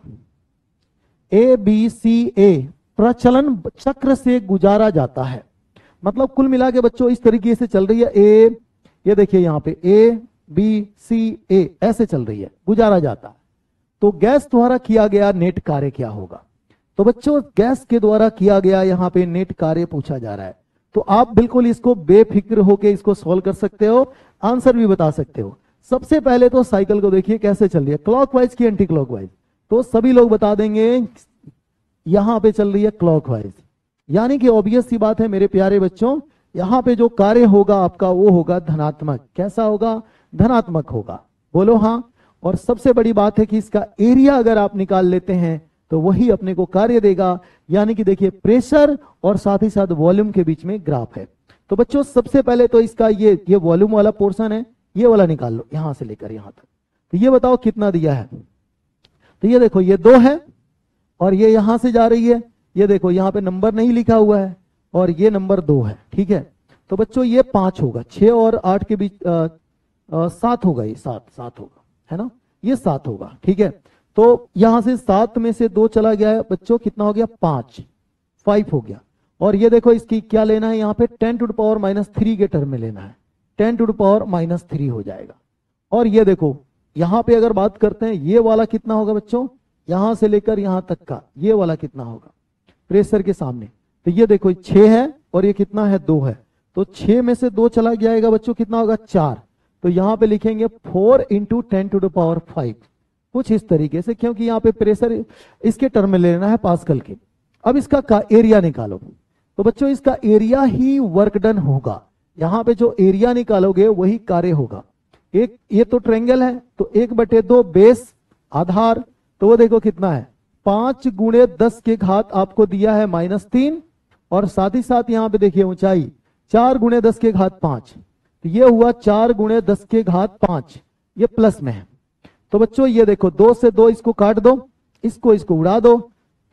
ABCA प्रचलन चक्र से गुजारा जाता है। मतलब कुल मिला के बच्चों इस तरीके से चल रही है ये देखिए यहां पे ABCA ऐसे चल रही है, गुजारा जाता है। तो गैस द्वारा किया गया नेट कार्य क्या होगा? तो बच्चों गैस के द्वारा किया गया यहां पे नेट कार्य पूछा जा रहा है। तो आप बिल्कुल इसको बेफिक्र होकर इसको सॉल्व कर सकते हो, आंसर भी बता सकते हो। सबसे पहले तो साइकिल को देखिए कैसे चल रही है, क्लॉकवाइज की एंटी क्लॉकवाइज। तो सभी लोग बता देंगे यहां पे चल रही है क्लॉकवाइज, यानी कि ऑब्वियस सी बात है मेरे प्यारे बच्चों, यहां पे जो कार्य होगा आपका वो होगा धनात्मक। कैसा होगा? धनात्मक होगा। बोलो हाँ। और सबसे बड़ी बात है कि इसका एरिया अगर आप निकाल लेते हैं तो वही अपने को कार्य देगा। यानी कि देखिए प्रेशर और साथ ही साथ वॉल्यूम के बीच में ग्राफ है। तो बच्चों सबसे पहले तो इसका ये वॉल्यूम वाला पोर्शन है, ये वाला निकाल लो यहां से लेकर यहां तक। तो ये बताओ कितना दिया है? तो ये देखो ये 2 है, और ये यहां से जा रही है, ये देखो यहां पे नंबर नहीं लिखा हुआ है, और ये नंबर 2 है। ठीक है, तो बच्चों ये 5 होगा, 6 और 8 के बीच 7 होगा, ये 7 होगा, है ना, ये 7 होगा। ठीक है, तो यहां से 7 में से 2 चला गया है बच्चों, कितना हो गया? 5 हो गया। और ये देखो इसकी क्या लेना है यहाँ पे? 10⁻³ के टर्म में लेना है, 10⁻³ हो जाएगा। और ये देखो यहां पे अगर बात करते हैं ये वाला कितना होगा बच्चों, यहां से लेकर यहां तक का ये वाला कितना होगा प्रेशर के सामने? तो ये देखो 6 है और ये कितना है? 2 है। तो 6 में से 2 चला जाएगा बच्चों, कितना होगा? 4। तो यहां पे लिखेंगे 4 × 10⁵ कुछ इस तरीके से, क्योंकि यहां पे प्रेशर इसके टर्म में लेना है पास्कल के। अब इसका एरिया निकालो। तो बच्चों इसका एरिया ही वर्क डन होगा, यहां पे जो एरिया निकालोगे वही कार्य होगा। एक ये तो ट्रायंगल है, तो 1/2 बेस आधार, तो वो देखो कितना है 5 गुणे 10 के घात आपको दिया है -3, और साथ ही साथ यहां पे देखिए ऊंचाई 4 गुणे 10 के घात 5, तो ये हुआ 4 गुणे 10 के घात 5, ये प्लस में है। तो बच्चों ये देखो 2 से 2 इसको काट दो, इसको उड़ा दो,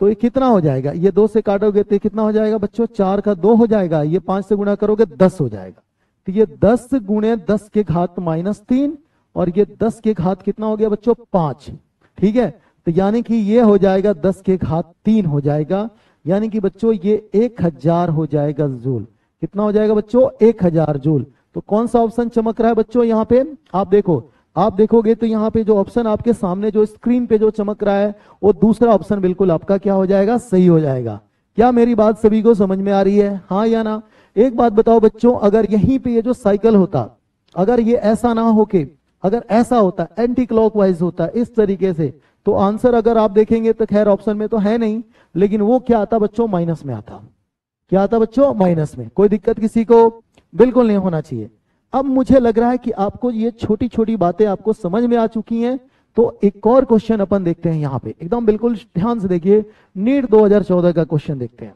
तो ये कितना हो जाएगा, ये 2 से काटोगे तो कितना हो जाएगा बच्चों, 4 का 2 हो जाएगा, ये 5 से गुणा करोगे 10 हो जाएगा। तो ये 10 गुणे 10 के घात -3, और ये 10 के घात कितना हो गया बच्चों 5, ठीक है। तो यानी कि ये हो जाएगा 10 के घात 3 हो जाएगा, यानी कि बच्चों ये 1000 हो जाएगा जूल। कितना हो जाएगा बच्चों 1000 जूल। तो कौन सा ऑप्शन चमक रहा है बच्चों, यहाँ पे आप देखोगे तो यहाँ पे जो ऑप्शन आपके सामने जो स्क्रीन पे जो चमक रहा है वो दूसरा ऑप्शन बिल्कुल आपका क्या हो जाएगा, सही हो जाएगा। क्या मेरी बात सभी को समझ में आ रही है, हाँ या ना? एक बात बताओ बच्चों, अगर यहीं पे ये जो साइकिल होता, अगर ये ऐसा ना होके अगर ऐसा होता, एंटी क्लॉकवाइज होता इस तरीके से, तो आंसर अगर आप देखेंगे तो खैर ऑप्शन में तो है नहीं, लेकिन वो क्या आता बच्चों, माइनस में आता। क्या आता बच्चों, माइनस में। कोई दिक्कत किसी को बिल्कुल नहीं होना चाहिए। अब मुझे लग रहा है कि आपको ये छोटी छोटी बातें आपको समझ में आ चुकी हैं, तो एक और क्वेश्चन अपन देखते हैं यहाँ पे, एकदम बिल्कुल ध्यान से देखिए, नीट 2014 का क्वेश्चन देखते हैं,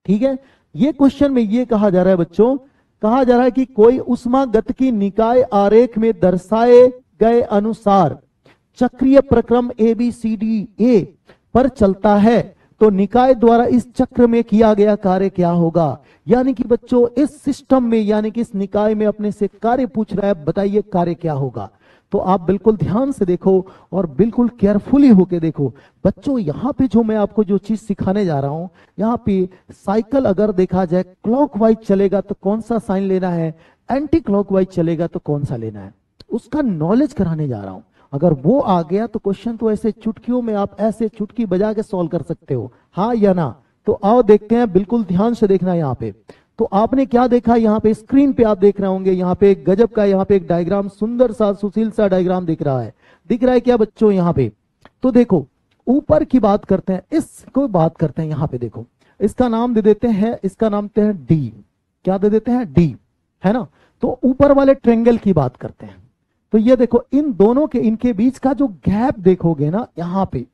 ठीक है। ये क्वेश्चन में ये कहा जा रहा है बच्चों, कहा जा रहा है कि कोई ऊष्मागतिकी निकाय आरेख में दर्शाए गए अनुसार चक्रीय प्रक्रम ABCDA पर चलता है, तो निकाय द्वारा इस चक्र में किया गया कार्य क्या होगा। यानी कि बच्चों इस सिस्टम में, यानी कि इस निकाय में अपने से कार्य पूछ रहा है, बताइए कार्य क्या होगा। तो आप बिल्कुल ध्यान से देखो और बिल्कुल केयरफुली होके देखो बच्चों। यहां पे जो मैं आपको जो चीज सिखाने जा रहा हूं, यहाँ पे साइकिल अगर देखा जाए क्लॉकवाइज चलेगा तो कौन सा साइन लेना है, एंटी क्लॉकवाइज चलेगा तो कौन सा लेना है, उसका नॉलेज कराने जा रहा हूं। अगर वो आ गया तो क्वेश्चन तो ऐसे चुटकियों में आप ऐसे चुटकी बजा के सॉल्व कर सकते हो, हाँ या ना। तो आओ देखते हैं, बिल्कुल ध्यान से देखना। यहाँ पे तो आपने क्या देखा, यहाँ पे स्क्रीन पे आप देख रहे होंगे, यहाँ पे एक गजब का, यहाँ पे एक डायग्राम, सुंदर सा सुशील सा डायग्राम दिख रहा है क्या बच्चों यहाँ पे। तो देखो ऊपर की बात करते हैं, इसको बात करते हैं। यहाँ पे देखो इसका नाम दे देते हैं, इसका नाम देते हैं डी। क्या दे देते हैं, डी, है ना। तो ऊपर वाले ट्रेंगल की बात करते हैं। तो ये देखो इन दोनों के, इनके बीच का जो गैप देखोगे ना यहाँ पे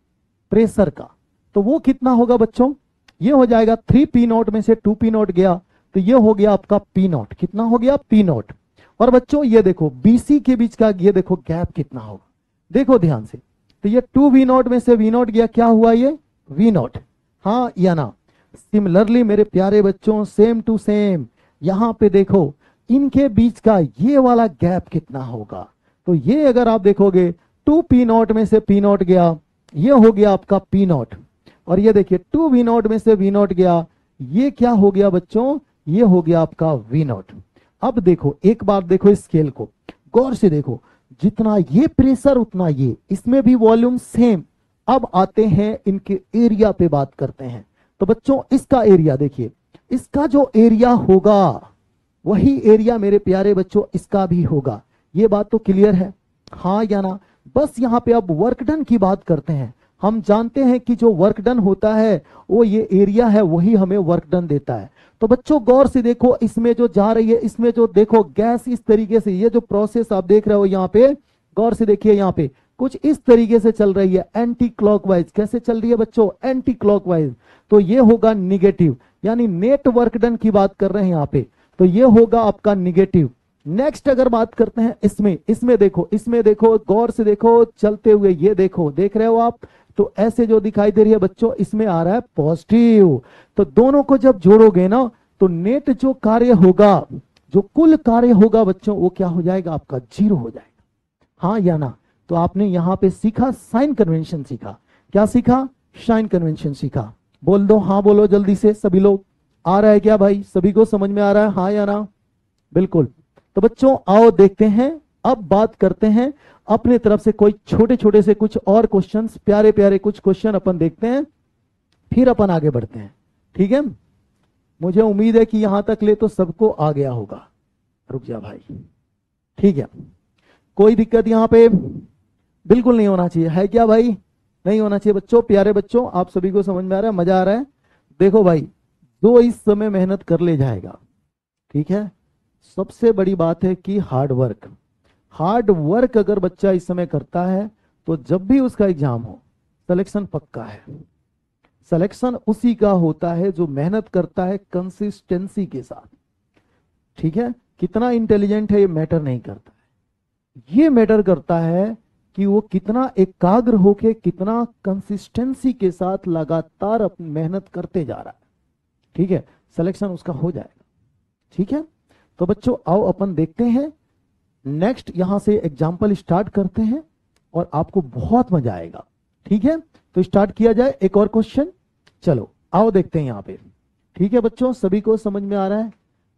प्रेशर का, तो वो कितना होगा बच्चों, ये हो जाएगा 3P0 में से 2P0 गया, तो ये हो गया आपका P0। कितना हो गया, P0। और बच्चों ये देखो BC के बीच का, ये देखो गैप कितना होगा, देखो ध्यान से। तो ये 2V0 में से V0 गया, क्या हुआ ये V0, हाँ या ना। सिमिलरली मेरे प्यारे बच्चों, सेम टू सेम यहां पे देखो इनके बीच का ये वाला गैप कितना होगा। तो ये अगर आप देखोगे 2P0 में से P0 गया, ये हो गया आपका P0, और ये देखिए 2V0 में से V0 गया, ये क्या हो गया बच्चों, ये हो गया आपका V0। अब देखो एक बार देखो स्केल को गौर से देखो, जितना ये प्रेशर उतना ये, इसमें भी वॉल्यूम सेम। अब आते हैं इनके एरिया पे बात करते हैं। तो बच्चों इसका एरिया देखिए, इसका जो एरिया होगा वही एरिया मेरे प्यारे बच्चों इसका भी होगा। ये बात तो क्लियर है, हाँ या ना। बस यहाँ पे अब वर्क डन की बात करते हैं। हम जानते हैं कि जो वर्क डन होता है वो ये एरिया है, वही हमें वर्क डन देता है। तो बच्चों गौर से देखो, इसमें जो जा रही है, इसमें जो देखो गैस इस तरीके से, ये जो प्रोसेस आप देख रहे हो यहाँ पे, गौर से देखिए यहाँ पे कुछ इस तरीके से चल रही है, एंटी क्लॉकवाइज। कैसे चल रही है बच्चों, एंटी क्लॉकवाइज। तो ये होगा निगेटिव, यानी नेट वर्क डन की बात कर रहे हैं यहाँ पे, तो ये होगा आपका निगेटिव। नेक्स्ट अगर बात करते हैं इसमें देखो गौर से देखो, चलते हुए ये देखो, देख रहे हो आप, तो ऐसे जो दिखाई दे रही है बच्चों, इसमें आ रहा है पॉजिटिव। तो दोनों को जब जोड़ोगे ना, तो नेट जो कार्य होगा, जो कुल कार्य होगा बच्चों, वो क्या हो जाएगा आपका, 0 हो जाएगा, हाँ या ना। तो आपने यहां पे सीखा साइन कन्वेंशन सीखा। क्या सीखा, साइन कन्वेंशन सीखा। बोल दो, हाँ बोलो जल्दी से सभी लोग, आ रहा है क्या भाई, सभी को समझ में आ रहा है, हाँ या ना, बिल्कुल। तो बच्चों आओ देखते हैं, अब बात करते हैं अपने तरफ से कोई छोटे छोटे से कुछ और क्वेश्चंस, प्यारे प्यारे कुछ क्वेश्चन अपन देखते हैं, फिर अपन आगे बढ़ते हैं, ठीक है। मुझे उम्मीद है कि यहां तक ले तो सबको आ गया होगा। रुक जा भाई, ठीक है, कोई दिक्कत यहां पे बिल्कुल नहीं होना चाहिए, है क्या भाई, नहीं होना चाहिए बच्चों। प्यारे बच्चों आप सभी को समझ में आ रहा है, मजा आ रहा है। देखो भाई, जो इस समय मेहनत कर ले जाएगा, ठीक है, सबसे बड़ी बात है कि हार्ड वर्क। हार्ड वर्क अगर बच्चा इस समय करता है तो जब भी उसका एग्जाम हो सिलेक्शन पक्का है। सिलेक्शन उसी का होता है जो मेहनत करता है कंसिस्टेंसी के साथ। ठीक है, कितना इंटेलिजेंट है ये मैटर नहीं करता है, ये मैटर करता है कि वो कितना एकाग्र होके कितना कंसिस्टेंसी के साथ लगातार अपनी मेहनत करते जा रहा है। ठीक है, सिलेक्शन उसका हो जाएगा। ठीक है, तो बच्चों आओ अपन देखते हैं नेक्स्ट, यहां से एग्जाम्पल स्टार्ट करते हैं और आपको बहुत मजा आएगा। ठीक है, तो स्टार्ट किया जाए। एक और क्वेश्चन, चलो आओ देखते हैं यहां पे। ठीक है बच्चों, सभी को समझ में आ रहा है?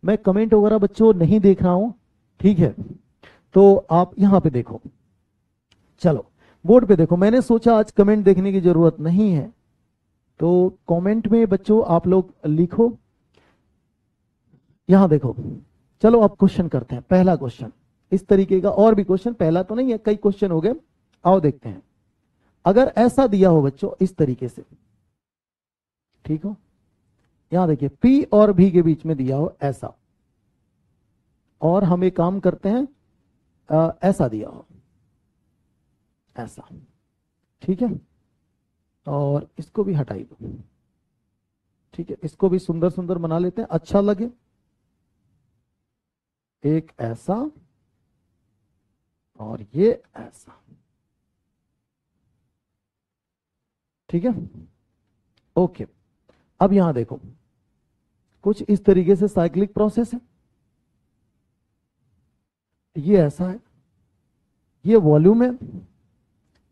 मैं कमेंट वगैरह बच्चों नहीं देख रहा हूं। ठीक है, तो आप यहां पे देखो, चलो बोर्ड पे देखो। मैंने सोचा आज कमेंट देखने की जरूरत नहीं है, तो कमेंट में बच्चों आप लोग लिखो। यहां देखो, चलो अब क्वेश्चन करते हैं। पहला क्वेश्चन इस तरीके का, और भी क्वेश्चन, पहला तो नहीं है, कई क्वेश्चन हो गए। आओ देखते हैं। अगर ऐसा दिया हो बच्चों इस तरीके से, ठीक हो, यहां देखिए P और V के बीच में दिया हो ऐसा, और हम एक काम करते हैं ऐसा दिया हो ऐसा। ठीक है, और इसको भी हटाई दो। ठीक है, इसको भी सुंदर सुंदर बना लेते हैं, अच्छा लगे। एक ऐसा और ये ऐसा। ठीक है, ओके। अब यहां देखो, कुछ इस तरीके से साइक्लिक प्रोसेस है। ये ऐसा है, ये वॉल्यूम है,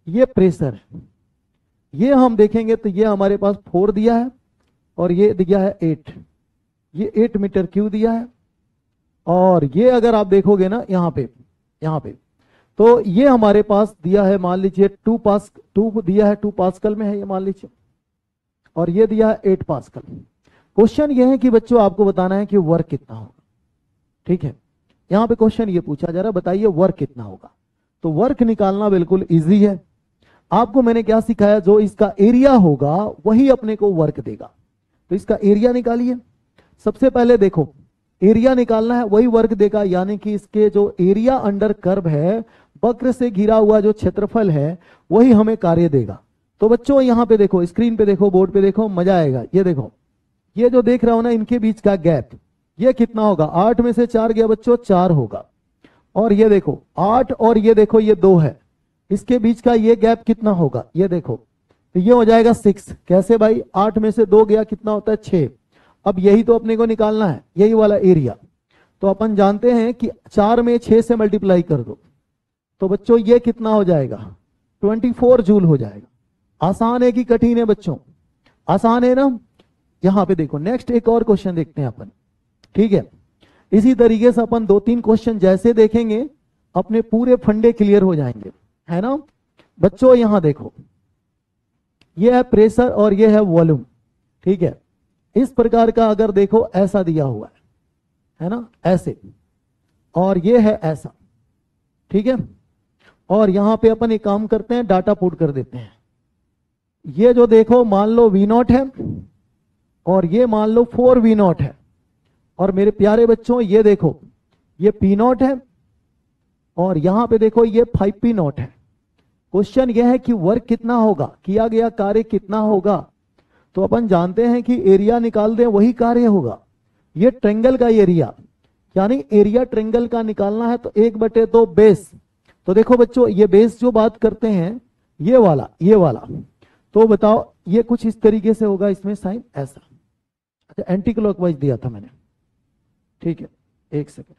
ये प्रेशर है। ये हम देखेंगे तो ये हमारे पास 4 दिया है और ये दिया है 8। ये 8 मीटर क्यूब दिया है। और ये अगर आप देखोगे ना यहां पे तो ये हमारे पास दिया है, मान लीजिए 2 दिया है, 2 पास्कल में है ये, मान लीजिए, और ये दिया है 8 पास्कल। क्वेश्चन ये है कि बच्चों आपको बताना है कि वर्क कितना होगा। ठीक है, यहां पे क्वेश्चन ये पूछा जा रहा है, बताइए वर्क कितना होगा। तो वर्क निकालना बिल्कुल इजी है। आपको मैंने क्या सिखाया, जो इसका एरिया होगा वही अपने को वर्क देगा। तो इसका एरिया निकालिए। सबसे पहले देखो, एरिया निकालना है, वही वर्क देगा, यानी कि इसके जो एरिया अंडर कर्व है, वक्र से घिरा हुआ जो क्षेत्रफल है, वही हमें कार्य देगा। तो बच्चों यहां पे देखो, स्क्रीन पे देखो, बोर्ड पे देखो, मजा आएगा। ये देखो, ये जो देख रहा हो ना, इनके बीच का गैप, ये कितना होगा? 8 में से 4 गया बच्चों, 4 होगा। और ये देखो 8 और ये देखो ये 2 है, इसके बीच का ये गैप कितना होगा? ये देखो, तो ये हो जाएगा 6। कैसे भाई? 8 में से 2 गया, कितना होता है? 6। अब यही तो अपने को निकालना है, यही वाला एरिया। तो अपन जानते हैं कि 4 में 6 से मल्टीप्लाई कर दो, तो बच्चों ये कितना हो जाएगा? 24 जूल हो जाएगा। आसान है कि कठिन है बच्चों? आसान है ना। यहां पे देखो, नेक्स्ट एक और क्वेश्चन देखते हैं अपन। ठीक है, इसी तरीके से अपन 2-3 क्वेश्चन जैसे देखेंगे अपने पूरे फंडे क्लियर हो जाएंगे, है ना बच्चों। यहां देखो, ये है प्रेशर और ये है वॉल्यूम। ठीक है, इस प्रकार का अगर देखो ऐसा दिया हुआ है ना, ऐसे, और ये है ऐसा। ठीक है, और यहां पे अपन एक काम करते हैं, डाटा पुट कर देते हैं। ये जो देखो, मान लो V0 है और ये मान लो 4V0 है। और मेरे प्यारे बच्चों ये देखो, ये P0 है और यहां पे देखो ये 5P0 है। क्वेश्चन यह है कि वर्क कितना होगा, किया गया कार्य कितना होगा। तो अपन जानते हैं कि एरिया निकाल दें, वही कार्य होगा। ये ट्रेंगल का एरिया, यानी एरिया ट्रेंगल का निकालना है, तो 1/2 बेस। तो देखो बच्चों, ये बेस जो बात करते हैं, ये वाला, तो बताओ ये कुछ इस तरीके से होगा, इसमें साइन ऐसा। अच्छा, एंटी क्लॉकवाइज दिया था मैंने। ठीक है, एक सेकेंड,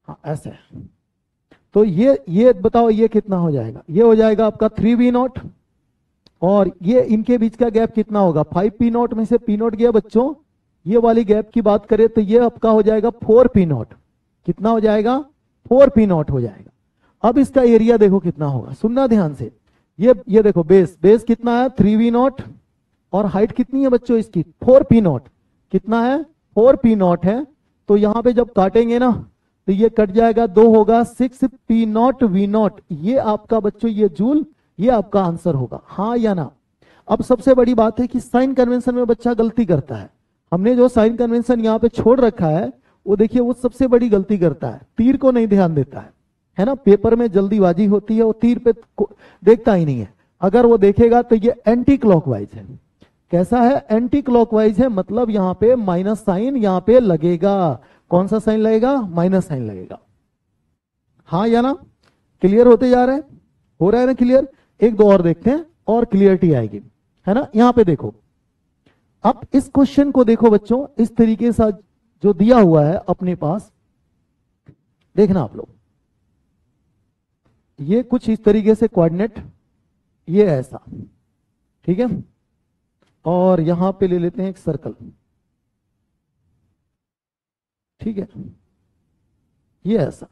हाँ ऐसा है। तो ये बताओ ये कितना हो जाएगा? ये हो जाएगा आपका 3V0, और ये इनके बीच का गैप कितना होगा? 5P0 में से P0 गया बच्चों, ये वाली गैप की बात करें तो ये आपका हो जाएगा 4P0। कितना हो जाएगा? 4P0 हो जाएगा। अब इसका एरिया देखो कितना होगा, सुनना ध्यान से। ये देखो, बेस कितना है? 3V0, और हाइट कितनी है बच्चों इसकी? 4P0। कितना है? 4P0 है। तो यहां पे जब काटेंगे ना, तो ये कट जाएगा, 2 होगा, 6P0V0। ये आपका बच्चों ये जूल, ये आपका आंसर होगा, हाँ या ना। अब सबसे बड़ी बात है कि साइन कन्वेंशन में बच्चा गलती करता है। हमने जो साइन कन्वेंशन यहाँ पे छोड़ रखा है, वो देखिए वो सबसे बड़ी गलती करता है, तीर को नहीं ध्यान देता है। है ना, पेपर में जल्दीबाजी होती है, वो तीर पे देखता ही नहीं है। अगर वो देखेगा तो ये एंटी क्लॉकवाइज है। कैसा है? एंटी क्लॉकवाइज है, मतलब यहां पे माइनस साइन यहां पे लगेगा। कौन सा साइन लगेगा? माइनस साइन लगेगा। हाँ या ना? क्लियर होते जा रहा है? हो रहा है ना क्लियर? एक दो और देखते हैं और क्लियरिटी आएगी, है ना। यहां पे देखो, अब इस क्वेश्चन को देखो बच्चों, इस तरीके से जो दिया हुआ है अपने पास, देखना आप लोग, ये कुछ इस तरीके से कोऑर्डिनेट, ये ऐसा, ठीक है। और यहां पे ले लेते हैं एक सर्कल, ठीक है, ये ऐसा,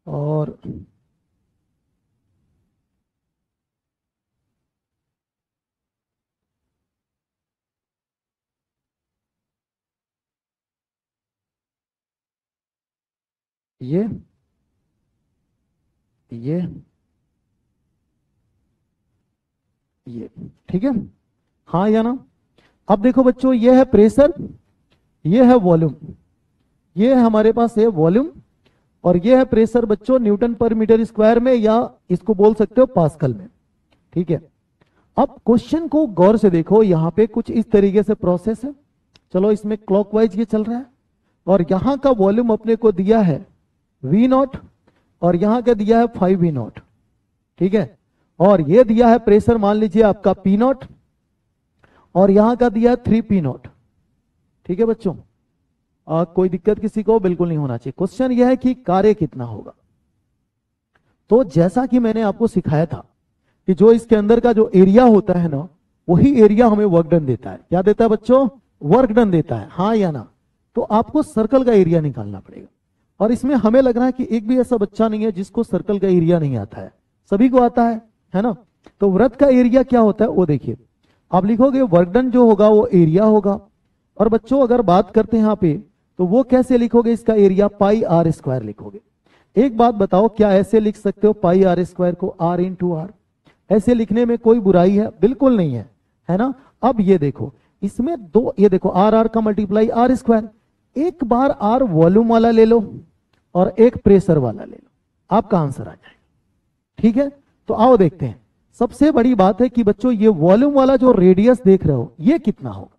और ये ये ठीक है। हाँ या ना? अब देखो बच्चों, ये है प्रेशर, ये है वॉल्यूम, ये हमारे पास है वॉल्यूम, और ये है प्रेशर बच्चों न्यूटन पर मीटर स्क्वायर में, या इसको बोल सकते हो पास्कल में, ठीक है। अब क्वेश्चन को गौर से देखो, यहां पे कुछ इस तरीके से प्रोसेस है, चलो इसमें क्लॉकवाइज ये चल रहा है, और यहां का वॉल्यूम अपने को दिया है वी नॉट, और यहां का दिया है 5 वी नॉट, ठीक है। और ये दिया है प्रेशर, मान लीजिए आपका पी नॉट, और यहां का दिया है 3 पी नॉट, ठीक है बच्चों। कोई दिक्कत किसी को बिल्कुल नहीं होना चाहिए। क्वेश्चन यह है कि कार्य कितना होगा। तो जैसा कि मैंने आपको सिखाया था कि जो इसके अंदर का जो एरिया होता है ना, वही एरिया हमें वर्क डन देता है। क्या देता है बच्चों? वर्क डन देता है, हाँ या ना? तो आपको सर्कल का एरिया निकालना पड़ेगा, और इसमें हमें लग रहा है कि एक भी ऐसा बच्चा नहीं है जिसको सर्कल का एरिया नहीं आता है, सभी को आता है ना। तो वृत्त का एरिया क्या होता है वो देखिए, आप लिखोगे वर्क डन जो होगा वो एरिया होगा। और बच्चों अगर बात करते हैं यहाँ पे, तो वो कैसे लिखोगे इसका एरिया? पाई आर स्क्वायर लिखोगे। एक बात बताओ, क्या ऐसे लिख सकते हो पाई आर स्क्वायर को आर इंटू आर? ऐसे लिखने में कोई बुराई है? बिल्कुल नहीं है ना। अब ये देखो, इसमें दो, ये देखो आर आर का मल्टीप्लाई आर स्क्वायर, एक बार आर वॉल्यूम वाला ले लो और एक प्रेशर वाला ले लो, आपका आंसर आ जाएगा, ठीक है। तो आओ देखते हैं। सबसे बड़ी बात है कि बच्चों ये वॉल्यूम वाला जो रेडियस देख रहे हो ये कितना होगा,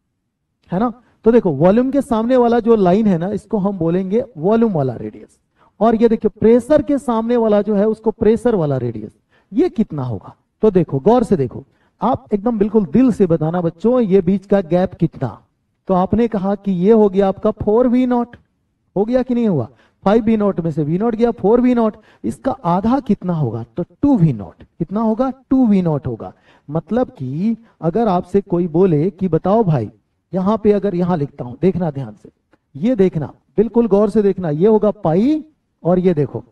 है ना। तो देखो वॉल्यूम के सामने वाला जो लाइन है ना, इसको हम बोलेंगे वॉल्यूम वाला रेडियस, और ये देखिए प्रेशर के सामने वाला जो है उसको प्रेशर वाला रेडियस, ये कितना होगा। तो देखो गौर से देखो, आप एकदम बिल्कुल दिल से बताना बच्चों, ये बीच का गैप कितना। तो आपने कहा कि ये हो गया आपका 4 वी नॉट, हो गया कि नहीं हुआ? 5 वी नॉट में से वी नॉट गया, 4 वी नॉट, इसका आधा कितना होगा? तो 2 वी नॉट। कितना होगा? 2 वी नॉट होगा। मतलब कि अगर आपसे कोई बोले कि बताओ भाई, यहां पे अगर यहां लिखता हूं, देखना ध्यान से, ये देखना बिल्कुल गौर से देखना, ये होगा पाई, और ये देखो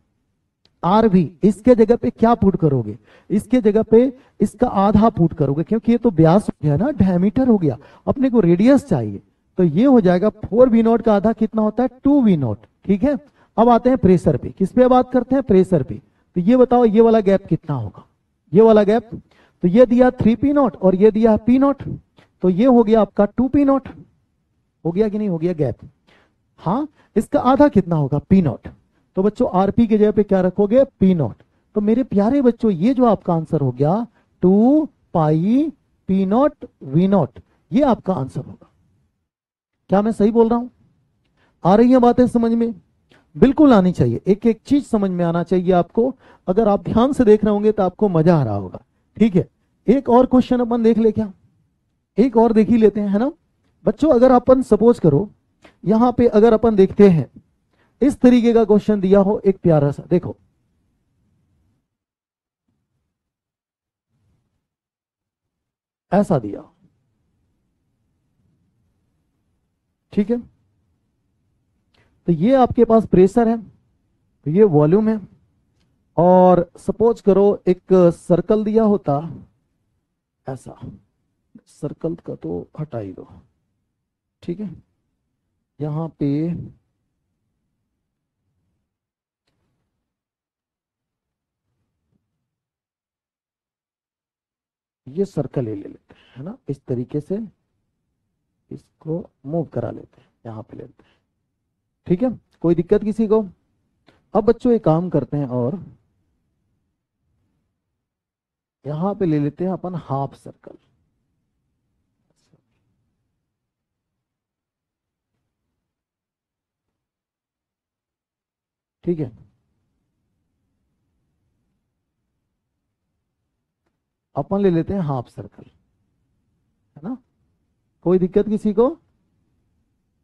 आर भी, इसके जगह पे क्या पुट करोगे? इसके जगह पे इसका आधा पुट करोगे, क्योंकि ये तो व्यास हो गया ना, डायमीटर हो गया, अपने को रेडियस चाहिए। तो ये हो जाएगा 4 वी नॉट का आधा कितना होता है? 2 वी नॉट, ठीक है। अब आते हैं प्रेशर पे, किस पे बात करते हैं? प्रेशर पे। तो ये बताओ ये वाला गैप कितना होगा? ये वाला गैप, तो ये दिया 3 पी नॉट और ये दिया पी नॉट, तो ये हो गया आपका 2 पी नॉट, हो गया कि नहीं हो गया गैप? हाँ, इसका आधा कितना होगा? P not. तो बच्चों आरपी की जगह पे क्या रखोगे? P not. तो मेरे प्यारे बच्चों ये जो आपका आंसर हो गया 2 पाई पी नॉट वी नॉट, ये आपका आंसर होगा। क्या मैं सही बोल रहा हूं? आ रही है बातें समझ में? बिल्कुल आनी चाहिए, एक एक चीज समझ में आना चाहिए आपको। अगर आप ध्यान से देख रहे होंगे तो आपको मजा आ रहा होगा, ठीक है। एक और क्वेश्चन अपन देख ले क्या? एक और देख ही लेते हैं, है ना बच्चों। अगर अपन सपोज करो यहां पे अगर अपन देखते हैं इस तरीके का क्वेश्चन दिया हो, एक प्यारा सा, देखो ऐसा दिया, ठीक है। तो ये आपके पास प्रेशर है, तो ये वॉल्यूम है, और सपोज करो एक सर्कल दिया होता ऐसा, सर्कल का तो हटा ही दो, ठीक है। यहां पे ये सर्कल ले लेते हैं, है ना, इस तरीके से इसको मूव करा लेते हैं, यहां पे लेते हैं, ठीक है। कोई दिक्कत किसी को? अब बच्चों एक काम करते हैं और यहां पे ले लेते हैं अपन हाफ सर्कल। ठीक है, अपन ले लेते हैं हाफ सर्कल, है ना? कोई दिक्कत किसी को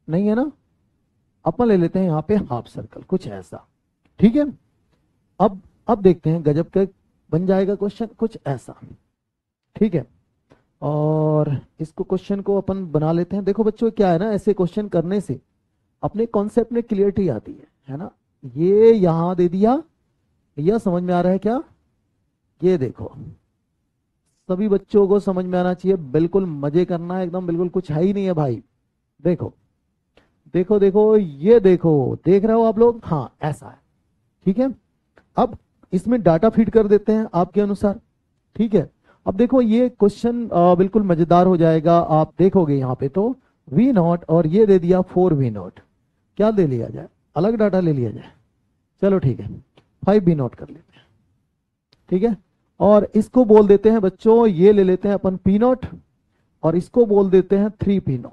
नहीं है ना? अपन ले लेते हैं यहाँ पे हाफ सर्कल, कुछ ऐसा। ठीक है, अब देखते हैं गजब का बन जाएगा क्वेश्चन कुछ ऐसा। ठीक है, और इसको क्वेश्चन को अपन बना लेते हैं। देखो बच्चों क्या है ना, ऐसे क्वेश्चन करने से अपने कॉन्सेप्ट में क्लियरिटी आती है ना? ये यहां दे दिया, यह समझ में आ रहा है क्या? ये देखो, सभी बच्चों को समझ में आना चाहिए, बिल्कुल मजे करना है एकदम, बिल्कुल कुछ है ही नहीं है भाई। देखो देखो देखो, ये देखो, देख रहे हो आप लोग? हाँ ऐसा है। ठीक है, अब इसमें डाटा फीड कर देते हैं आपके अनुसार। ठीक है, अब देखो ये क्वेश्चन बिल्कुल मजेदार हो जाएगा। आप देखोगे यहाँ पे तो V0 और ये दे दिया 4V0, क्या ले लिया जाए? अलग डाटा ले लिया जाए। चलो ठीक है, 5V0 कर लेते हैं। ठीक है, और इसको बोल देते हैं बच्चों, ये ले लेते हैं अपन P0 और इसको बोल देते हैं 3P0।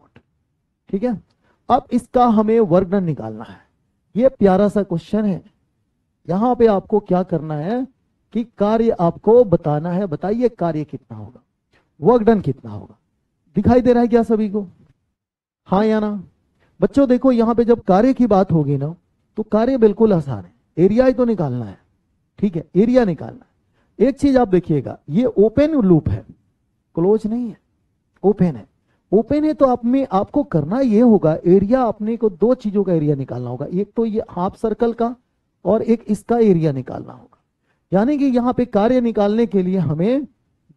ठीक है, अब इसका हमें वर्क डन निकालना है। ये प्यारा सा क्वेश्चन है। यहां पे आपको क्या करना है कि कार्य आपको बताना है। बताइए कार्य कितना होगा, वर्क डन कितना होगा? दिखाई दे रहा है क्या सभी को? हाँ या ना? बच्चों देखो, यहां पे जब कार्य की बात होगी ना, तो कार्य बिल्कुल आसान है, एरिया ही तो निकालना है। ठीक है, एरिया निकालना है। एक चीज आप देखिएगा, ये ओपन लूप है, क्लोज नहीं है, ओपन है। ओपन है तो आप में आपको करना ये होगा, एरिया अपने को दो चीजों का एरिया निकालना होगा। एक तो ये हाफ सर्कल का और एक इसका एरिया निकालना होगा। यानी कि यहां पे कार्य निकालने के लिए हमें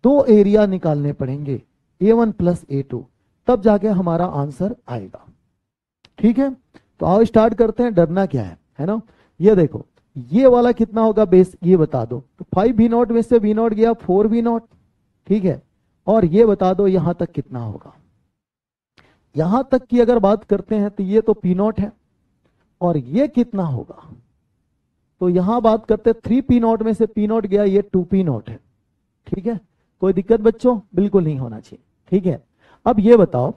दो एरिया निकालने पड़ेंगे, A1 प्लस A2, तब जाके हमारा आंसर आएगा। ठीक है, तो आओ स्टार्ट करते हैं। डरना क्या है ना? ये देखो, ये वाला कितना होगा बेस, ये बता दो। तो 5V0 में से V0 गया 4V0। ठीक है, और ये बता दो यहां तक कितना होगा। यहां तक की अगर बात करते हैं तो ये तो P0 है, और ये कितना होगा? तो यहां बात करते हैं 3P0 में से P0 गया, ये 2P0 है। ठीक है, कोई दिक्कत बच्चों? बिल्कुल नहीं होना चाहिए। ठीक है, अब ये बताओ,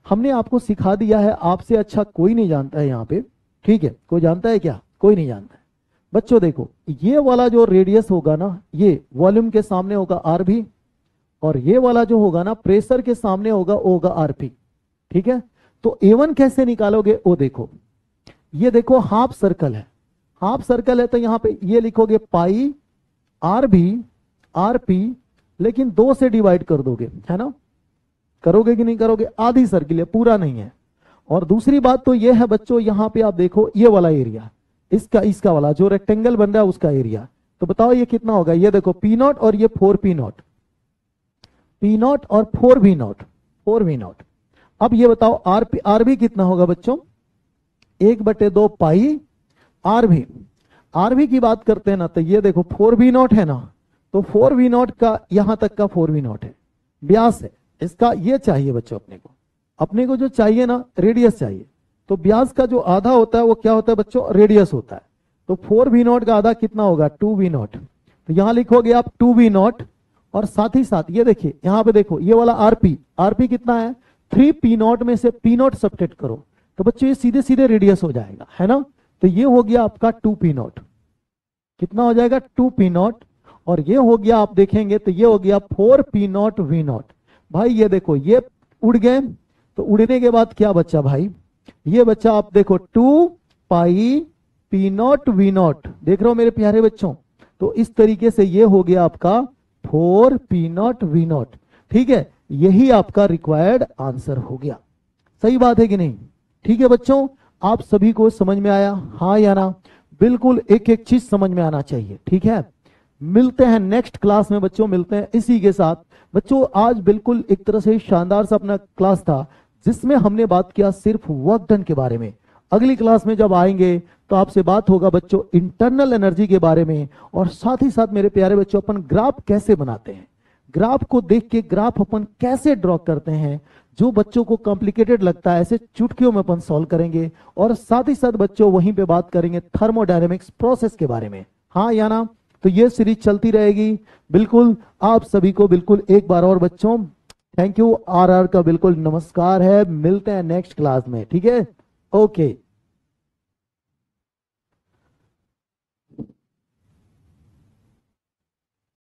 हमने आपको सिखा दिया है, आपसे अच्छा कोई नहीं जानता है यहाँ पे। ठीक है, कोई जानता है क्या? कोई नहीं जानता है। बच्चों देखो, ये वाला जो रेडियस होगा ना, ये वॉल्यूम के सामने होगा RV, और ये वाला जो होगा ना, प्रेशर के सामने होगा RP। ठीक है, तो A1 कैसे निकालोगे? वो देखो, ये देखो हाफ सर्कल है, हाफ सर्कल है तो यहां पे ये लिखोगे पाई RB RP, लेकिन 2 से डिवाइड कर दोगे, है ना? करोगे कि नहीं करोगे? आधी सर्किल है, पूरा नहीं है। और दूसरी बात तो ये है बच्चों, यहां पे आप देखो ये वाला एरिया, इसका वाला जो रेक्टेंगल बन रहा है उसका एरिया, तो बताओ ये कितना होगा? ये देखो P0 और ये 4P0, P0 और 4V0। अब ये बताओ RB कितना होगा बच्चों? 1/2 पाई RB की बात करते हैं ना, तो ये देखो 4V0 है ना, तो 4V0 का यहां तक का 4V0 है, व्यास है इसका। ये चाहिए बच्चों अपने को जो चाहिए ना, रेडियस चाहिए। तो व्यास का जो आधा होता है वो क्या होता है बच्चों? रेडियस होता है। तो 4V0 का आधा कितना होगा? 2V0। तो यहां लिखोगे आप 2V0, और साथ ही साथ ये देखिए, यहां पे देखो ये वाला RP कितना है? 3P0 में से P0 सब्ट्रैक्ट करो, तो बच्चों ये सीधे सीधे रेडियस हो जाएगा, है ना? तो ये हो गया आपका 2P0। कितना हो जाएगा? 2P0। और ये हो गया, आप देखेंगे तो ये हो गया 4P0 V0। भाई ये देखो, ये उड़ गए, तो उड़ने के बाद क्या बचा भाई? ये बचा, आप देखो 2 पाई P0 V0। देख रहे हो मेरे प्यारे बच्चों? तो इस तरीके से ये हो गया आपका 4P0 V0। ठीक है, यही आपका रिक्वायर्ड आंसर हो गया। सही बात है कि नहीं? ठीक है बच्चों, आप सभी को समझ में आया? हाँ या ना? बिल्कुल एक एक चीज समझ में आना चाहिए। ठीक है, मिलते हैं नेक्स्ट क्लास में बच्चों, मिलते हैं इसी के साथ। बच्चों आज बिल्कुल एक तरह से शानदार सा अपना क्लास था, जिसमें हमने बात किया सिर्फ वर्क डन के बारे में। अगली क्लास में जब आएंगे तो आपसे बात होगा बच्चों इंटरनल एनर्जी के बारे में, और साथ ही साथ मेरे प्यारे बच्चों अपन ग्राफ कैसे बनाते हैं, ग्राफ को देख के ग्राफ अपन कैसे ड्रॉ करते हैं, जो बच्चों को कॉम्प्लिकेटेड लगता है ऐसे चुटकियों में अपन सॉल्व करेंगे। और साथ ही साथ बच्चों वहीं पे बात करेंगे थर्मोडायनेमिक्स प्रोसेस के बारे में, हाँ या ना। तो ये सीरीज चलती रहेगी बिल्कुल। आप सभी को बिल्कुल एक बार और बच्चों थैंक यू, आर का बिल्कुल नमस्कार है। मिलते हैं नेक्स्ट क्लास में, ठीक है, ओके।